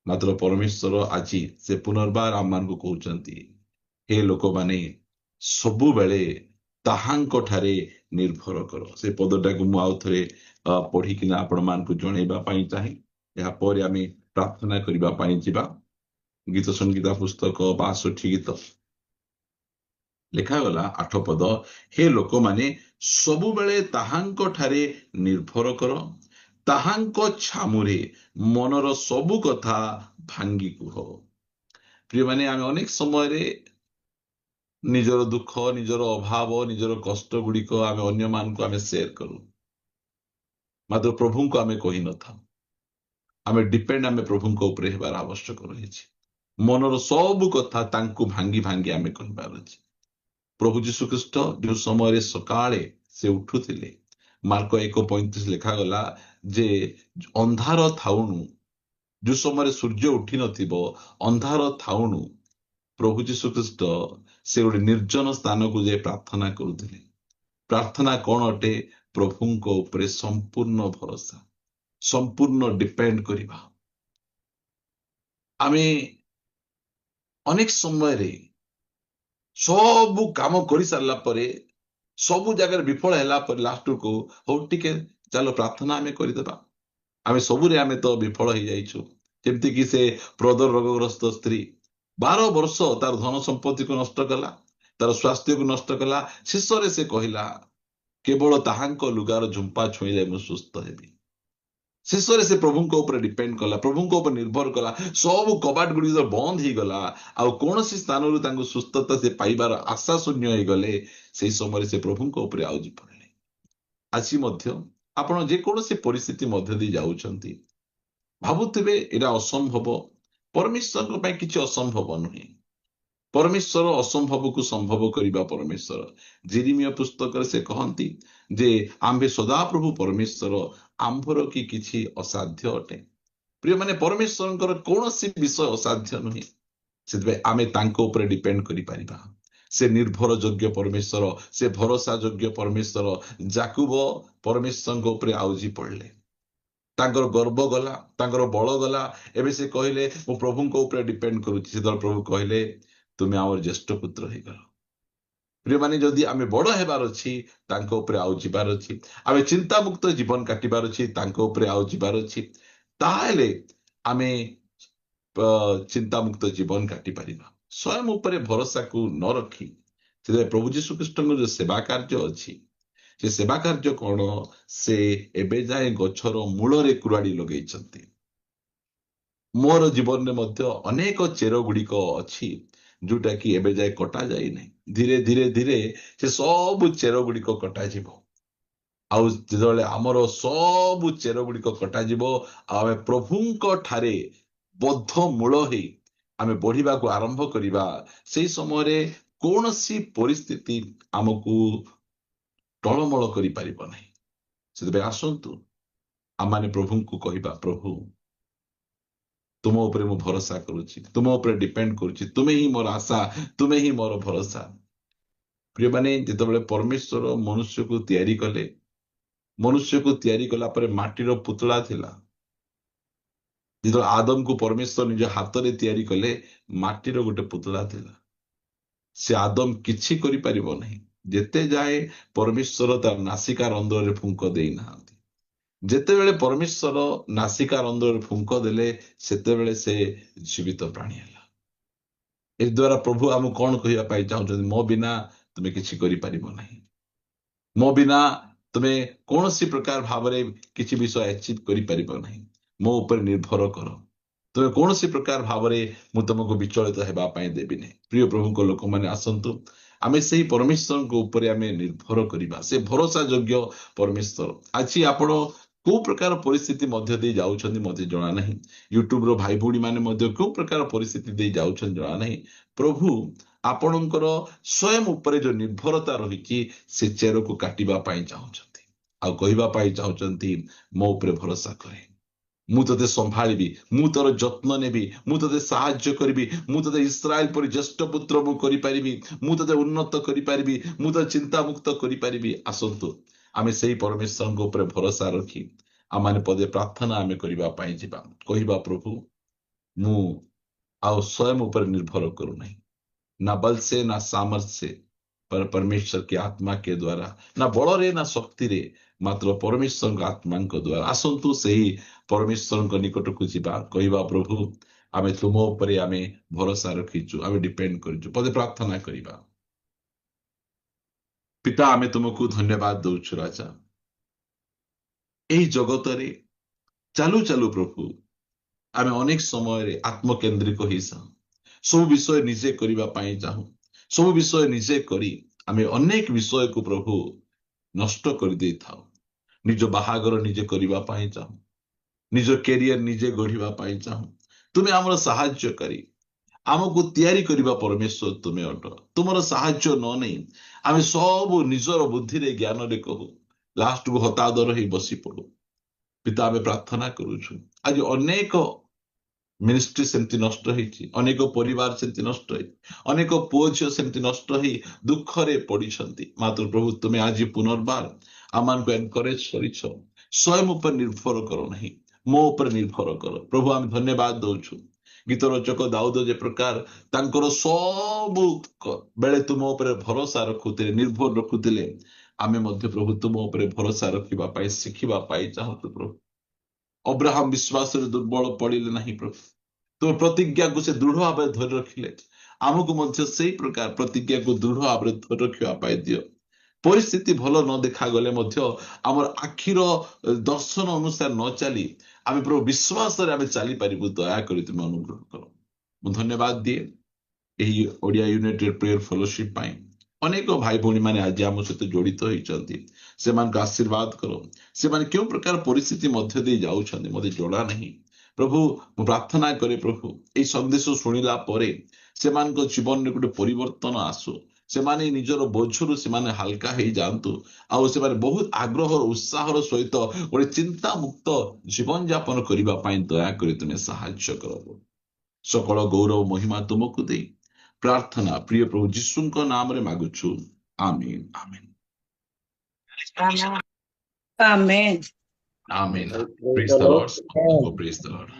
ମାତ୍ର ପରମେଶ୍ୱର ଆଜି ସେ ପୁନର୍ବାର ଆମମାନଙ୍କୁ କହୁଛନ୍ତି, ହେ ଲୋକମାନେ, ସବୁବେଳେ ତାହାଙ୍କ ଠାରେ ନିର୍ଭର କର। ସେ ପଦଟାକୁ ମୁଁ ଆଉ ଥରେ ପଢିକିନା ଆପଣମାନଙ୍କୁ ଜଣେଇବା ପାଇଁ ଚାହେଁ। ଏହା ପରେ ଆମେ ପ୍ରାର୍ଥନା କରିବା ପାଇଁ ଯିବା। ଗୀତ ସଂଗୀତା ପୁସ୍ତକ 62 ଗୀତ ଲେଖାଗଲା 8 ପଦ, ହେ ଲୋକମାନେ ସବୁବେଳେ ତାହାଙ୍କ ଠାରେ ନିର୍ଭର କର, ତାହାଙ୍କ ଛାମୁରେ ମନର ସବୁ କଥା ଭାଙ୍ଗି କୁହ। ପ୍ରିୟମାନେ, ଆମେ ଅନେକ ସମୟରେ ନିଜର ଦୁଃଖ, ନିଜର ଅଭାବ, ନିଜର କଷ୍ଟ ଗୁଡିକ ଆମେ ଅନ୍ୟମାନଙ୍କୁ ଆମେ ସେୟାର କରୁ, ମାତ୍ର ପ୍ରଭୁଙ୍କୁ ଆମେ କହିନଥାଉ। ଆମେ ପ୍ରଭୁଙ୍କ ଉପରେ ହେବାର ଆବଶ୍ୟକ ରହିଛି। ମନର ସବୁ କଥା ତାଙ୍କୁ ଭାଙ୍ଗି ଭାଙ୍ଗି ଆମେ କହିବାର ଅଛି। ପ୍ରଭୁ ଯୀଶୁଖ୍ରୀଷ୍ଟ ଯୋଉ ସମୟରେ ସକାଳେ ସେ ଉଠୁଥିଲେ, ମାର୍କ 1:35 ଲେଖାଗଲା ଯେ ଅନ୍ଧାର ଥାଉଣୁ, ଯୋଉ ସମୟରେ ସୂର୍ଯ୍ୟ ଉଠି ନଥିବ, ଅନ୍ଧାର ଥାଉଣୁ ପ୍ରଭୁ ଯୀଶୁଖ୍ରୀଷ୍ଟ ସେ ଗୋଟେ ନିର୍ଜନ ସ୍ଥାନକୁ ଯାଇ ପ୍ରାର୍ଥନା କରୁଥିଲେ। ପ୍ରାର୍ଥନା କଣ ଅଟେ? ପ୍ରଭୁଙ୍କ ଉପରେ ସମ୍ପୂର୍ଣ୍ଣ ଭରସା, ସମ୍ପୂର୍ଣ୍ଣ ଡିପେଣ୍ଡ କରିବା। ଆମେ ଅନେକ ସମୟରେ ସବୁ କାମ କରିସାରିଲା ପରେ, ସବୁ ଜାଗାରେ ବିଫଳ ହେଲା ପରେ ଲାଷ୍ଟକୁ ହଉ ଟିକେ ଚାଲ ପ୍ରାର୍ଥନା ଆମେ କରିଦେବା। ଆମେ ସବୁରେ ଆମେ ତ ବିଫଳ ହେଇଯାଇଛୁ। ଯେମିତିକି ସେ ପ୍ରଦର ରୋଗଗ୍ରସ୍ତ ସ୍ତ୍ରୀ 12 ବର୍ଷ ତାର ଧନ ସମ୍ପତ୍ତିକୁ ନଷ୍ଟ କଲା, ତାର ସ୍ୱାସ୍ଥ୍ୟକୁ ନଷ୍ଟ କଲା। ଶେଷରେ ସେ କହିଲା କେବଳ ତାହାଙ୍କ ଲୁଗାର ଝୁମ୍ପା ଛୁଇଁଲେ ମୁଁ ସୁସ୍ଥ ହେବି। ଶେଷରେ ସେ ପ୍ରଭୁଙ୍କ ଉପରେ ଡିପେଣ୍ଡ କଲା, ପ୍ରଭୁଙ୍କ ଉପରେ ନିର୍ଭର କଲା। ସବୁ କବାଟ ଗୁଡ଼ିକ ବନ୍ଦ ହେଇଗଲା, ଆଉ କୌଣସି ସ୍ଥାନରୁ ତାଙ୍କୁ ସୁସ୍ଥତା ସେ ପାଇବାର ଆଶା ଶୂନ୍ୟ ହେଇଗଲେ। ସେଇ ସମୟରେ ସେ ପ୍ରଭୁଙ୍କ ଉପରେ ଆଉଜି ପଡ଼ିଲେ। ଆଜି ମଧ୍ୟ ଆପଣ ଯେକୌଣସି ପରିସ୍ଥିତି ମଧ୍ୟ ଦେଇ ଯାଉଛନ୍ତି, ଭାବୁଥିବେ ଏଇଟା ଅସମ୍ଭବ, ପରମେଶ୍ୱରଙ୍କ ପାଇଁ କିଛି ଅସମ୍ଭବ ନୁହେଁ। ପରମେଶ୍ୱର ଅସମ୍ଭବକୁ ସମ୍ଭବ କରିବା ପରମେଶ୍ୱର। ଜିରିମିୟ ପୁସ୍ତକରେ ସେ କହନ୍ତି ଯେ ଆମ୍ଭେ ସଦାପ୍ରଭୁ ପରମେଶ୍ୱର, ଆମ୍ଭର କି କିଛି ଅସାଧ୍ୟ ଅଟେ। ପ୍ରିୟମାନେ, ପରମେଶ୍ୱରଙ୍କର କୌଣସି ବିଷୟ ଅସାଧ୍ୟ ନୁହେଁ। ସେଥିପାଇଁ ଆମେ ତାଙ୍କ ଉପରେ ଡିପେଣ୍ଡ କରିପାରିବା। ସେ ନିର୍ଭର ଯୋଗ୍ୟ ପରମେଶ୍ୱର, ସେ ଭରସା ଯୋଗ୍ୟ ପରମେଶ୍ୱର। ଯାକୁବ ପରମେଶ୍ୱରଙ୍କ ଉପରେ ଆଉଜି ପଡ଼ିଲେ, ତାଙ୍କର ଗର୍ବ ଗଲା, ତାଙ୍କର ବଳ ଗଲା। ଏବେ ସେ କହିଲେ ମୁଁ ପ୍ରଭୁଙ୍କ ଉପରେ ଡିପେଣ୍ଡ କରୁଛି। ସେତେବେଳେ ପ୍ରଭୁ କହିଲେ ତୁମେ ଆମର ଜ୍ୟେଷ୍ଠ ପୁତ୍ର ହେଇଗଲ। ପ୍ରିୟମାନେ, ଯଦି ଆମେ ବଡ ହେବାର ଅଛି, ତାଙ୍କ ଉପରେ ଆଉ ଯିବାର ଅଛି। ଆମେ ଚିନ୍ତାମୁକ୍ତ ଜୀବନ କାଟିବାର ଅଛି, ତାଙ୍କ ଉପରେ ଆଉ ଯିବାର ଅଛି। ତାହେଲେ ଆମେ ଚିନ୍ତାମୁକ୍ତ ଜୀବନ କାଟିପାରିବା। ସ୍ୱୟଂ ଉପରେ ଭରସାକୁ ନ ରଖି, ସେଥିପାଇଁ ପ୍ରଭୁ ଯୀଶୁଖ୍ରୀଷ୍ଟଙ୍କର ଯୋଉ ସେବା କାର୍ଯ୍ୟ ଅଛି, ସେ ସେବା କାର୍ଯ୍ୟ କଣ? ସେ ଏବେ ଯାଏ ଗଛର ମୂଳରେ କୁରାଡି ଲଗେଇଛନ୍ତି। ମୋର ଜୀବନରେ ମଧ୍ୟ ଅନେକ ଚେର ଗୁଡିକ ଅଛି ଯୋଉଟା କି ଏବେ ଯାଏ କଟା ଯାଇନାହିଁ। ଧୀରେ ଧୀରେ ଧୀରେ ସେ ସବୁ ଚେର ଗୁଡିକ କଟାଯିବ। ଆଉ ଯେତେବେଳେ ଆମର ସବୁ ଚେର ଗୁଡିକ କଟାଯିବ, ଆଉ ଆମେ ପ୍ରଭୁଙ୍କ ଠାରେ ବଦ୍ଧ ମୂଳ ହେଇ ଆମେ ବଢିବାକୁ ଆରମ୍ଭ କରିବା, ସେଇ ସମୟରେ କୌଣସି ପରିସ୍ଥିତି ଆମକୁ ଟଳମଳ କରିପାରିବ ନାହିଁ। ସେଥିପାଇଁ ଆସନ୍ତୁ ଆମମାନେ ପ୍ରଭୁଙ୍କୁ କହିବା, ପ୍ରଭୁ ତୁମ ଉପରେ ମୁଁ ଭରସା କରୁଛି, ତୁମ ଉପରେ ଡିପେଣ୍ଡ କରୁଛି, ତୁମେ ହିଁ ମୋର ଆଶା, ତୁମେ ହିଁ ମୋର ଭରସା। ପ୍ରିୟମାନେ, ଯେତେବେଳେ ପରମେଶ୍ୱର ମନୁଷ୍ୟକୁ ତିଆରି କଲେ, ମନୁଷ୍ୟକୁ ତିଆରି କଲା ପରେ ମାଟିର ପୁତଳା ଥିଲା। ଯେତେବେଳେ ଆଦମକୁ ପରମେଶ୍ୱର ନିଜ ହାତରେ ତିଆରି କଲେ, ମାଟିର ଗୋଟେ ପୁତଳା ଥିଲା। ସେ ଆଦମ କିଛି କରିପାରିବ ନାହିଁ ଯେତେ ଯାଏ ପରମେଶ୍ୱର ତାର ନାସିକା ରନ୍ଧ୍ରରେ ଫୁଙ୍କ ଦେଇନାହାନ୍ତି। ଯେତେବେଳେ ପରମେଶ୍ୱର ନାସିକା ରନ୍ଧ୍ରରେ ଫୁଙ୍କ ଦେଲେ, ସେତେବେଳେ ସେ ଜୀବିତ ପ୍ରାଣୀ ହେଲା। ଏ ଦ୍ୱାରା ପ୍ରଭୁ ଆମକୁ କଣ କହିବା ପାଇଁ ଚାହୁଁଛନ୍ତି? ମୋ ବିନା ତୁମେ କିଛି କରିପାରିବ ନାହିଁ। ମୋ ବିନା ତୁମେ କୌଣସି ପ୍ରକାର ଭାବରେ କିଛି ବିଷୟ ଆଚିଭ କରିପାରିବ ନାହିଁ। ମୋ ଉପରେ ନିର୍ଭର କର। ତୁମେ କୌଣସି ପ୍ରକାର ଭାବରେ ମୁଁ ତୁମକୁ ବିଚଳିତ ହେବା ପାଇଁ ଦେବିନି। ପ୍ରିୟ ପ୍ରଭୁଙ୍କ ଲୋକମାନେ, ଆସନ୍ତୁ ଆମେ ସେହି ପରମେଶ୍ୱରଙ୍କ ଉପରେ ଆମେ ନିର୍ଭର କରିବା। ସେ ଭରସା ଯୋଗ୍ୟ ପରମେଶ୍ୱର। ଆଜି ଆପଣ କୋଉ ପ୍ରକାର ପରିସ୍ଥିତି ମଧ୍ୟ ଦେଇ ଯାଉଛନ୍ତି ମୋତେ ଜଣା ନାହିଁ। ୟୁଟ୍ୟୁବର ଭାଇ ଭଉଣୀ ମାନେ ମଧ୍ୟ କୋଉ ପ୍ରକାର ପରିସ୍ଥିତି ଦେଇ ଯାଉଛନ୍ତି ଜଣା ନାହିଁ। ପ୍ରଭୁ ଆପଣଙ୍କର ସ୍ୱୟଂ ଉପରେ ଯୋଉ ନିର୍ଭରତା ରହିଛି, ସେ ଚେରକୁ କାଟିବା ପାଇଁ ଚାହୁଁଛନ୍ତି, ଆଉ କହିବା ପାଇଁ ଚାହୁଁଛନ୍ତି ମୋ ଉପରେ ଭରସା କରେ। ମୁଁ ତତେ ସମ୍ଭାଳିବି, ମୁଁ ତୋର ଯତ୍ନ ନେବି, ମୁଁ ତତେ ସାହାଯ୍ୟ କରିବି, ମୁଁ ତତେ ଇସ୍ରାଏଲ ପରି ଜ୍ୟେଷ୍ଠ ପୁତ୍ର ମୁଁ କରିପାରିବି, ମୁଁ ତତେ ଉନ୍ନତ କରିପାରିବି, ମୁଁ ତତେ ଚିନ୍ତାମୁକ୍ତ କରିପାରିବି। ଆସନ୍ତୁ ଆମେ ସେଇ ପରମେଶ୍ୱରଙ୍କ ଉପରେ ଭରସା ରଖି ଆମମାନେ ପଦେ ପ୍ରାର୍ଥନା ଆମେ କରିବା ପାଇଁ ଯିବା। କହିବା, ପ୍ରଭୁ ମୁଁ ଆଉ ସ୍ୱୟଂ ଉପରେ ନିର୍ଭର କରୁନାହିଁ, ନା ବଲ ସେ ନା ସାମର୍ଥ ସେ, पर परमेश्वर की आत्मा के द्वारा ना बड़े ना शक्ति रे मात्र परमेश्वर आत्मा द्वारा आसतु से ही परमेश्वर निकट को जीवा कहवा प्रभु आमे तुम उपरे आमे भरोसा रखीचु आमे डिपेंड करिचु पदे प्रार्थना करिबा। पिता आमे तुमको धन्यवाद दउछु राजा एही जगत रे चालू चालू प्रभु आमे अनेक समय रे आत्मकेंद्रिक हिसा सब विषय निजे करिबा पाई चाहू सब विषय निजे करी आमे अनेक विषय को प्रभु नष्ट कर दे थाउ निज बाहागर निजे करिबा पाई चाहू निज कैरियर निजे गढ़िबा पाई चाहू तुमे हमर सहाय्यकारी आमको तैयारी करिबा परमेश्वर तुमे अट तुमर सहाय्य न नहीं आमे सब निजर बुद्धि रे ज्ञान रे कहू लास्ट को हतादर ही बसी पड़ू पिता आमे प्रार्थना करूछु आज अनेक मिनिस्ट्री सेमती नष्ट होती अनेक परिवार सेमती नष्ट अनेक पुओ झील सेमती नष्ट हो दुख रे पड़ी मात्र प्रभु तुम्हें आज पुनर्बार आम को एनकरेज कर स्वयं उपर निर्भर करो नहीं मो उपर निर्भर कर प्रभु आम धन्यवाद दौछु गीत रचक दाऊद जे प्रकार तांकर सब बेले तुम उपर भरोसा रखुते निर्भर रखुते आमे मध्य प्रभु तुम उपर भरोसा रखिबा पाई शिखिबा पाई चाहतु प्रभु अब्राहम विश्वास दुर्बल पड़े नहीं प्रभु तुम प्रतिज्ञा को से दृढ़ भाव धरी रखिले आमको मध्य से प्रकार प्रतिज्ञा को दृढ़ भाव धरी रखा पाई दियो परिस्थिति भल न देखा गले मध्य आमर आखिर दर्शन अनुसार न चली आम प्रभु विश्वास चली पारू दया कर तुम अनुग्रह कर मु धन्यवाद दिए यही ओडिया यूनाइटेड प्रेयर फेलोशिप पाई अनेक भाई भौणी मैंने आज आम सहित जड़ित होती से आशीर्वाद करो से क्यों प्रकार परिस्थिति मध्य दे जाउछन्ति मते जड़ा नहीं प्रभु मु प्रार्थना करे प्रभु ए संदेश शुणिला परे से जीवन में गोटे परिवर्तन आसु से माने निजर बोझरु से माने हल्का हो जातु आउ से बहुत आग्रह उत्साह सहित गोटे चिंता मुक्त जीवन यापन करने दया कर तुम्हें साहाय्य कर सकल गौरव महिमा तुमको दे प्रार्थना प्रिय प्रभु जीशु नाम रे मागुछु आमीन आमीन Amen. आमीन Praise praise the the Lord. Lord praise the Lord.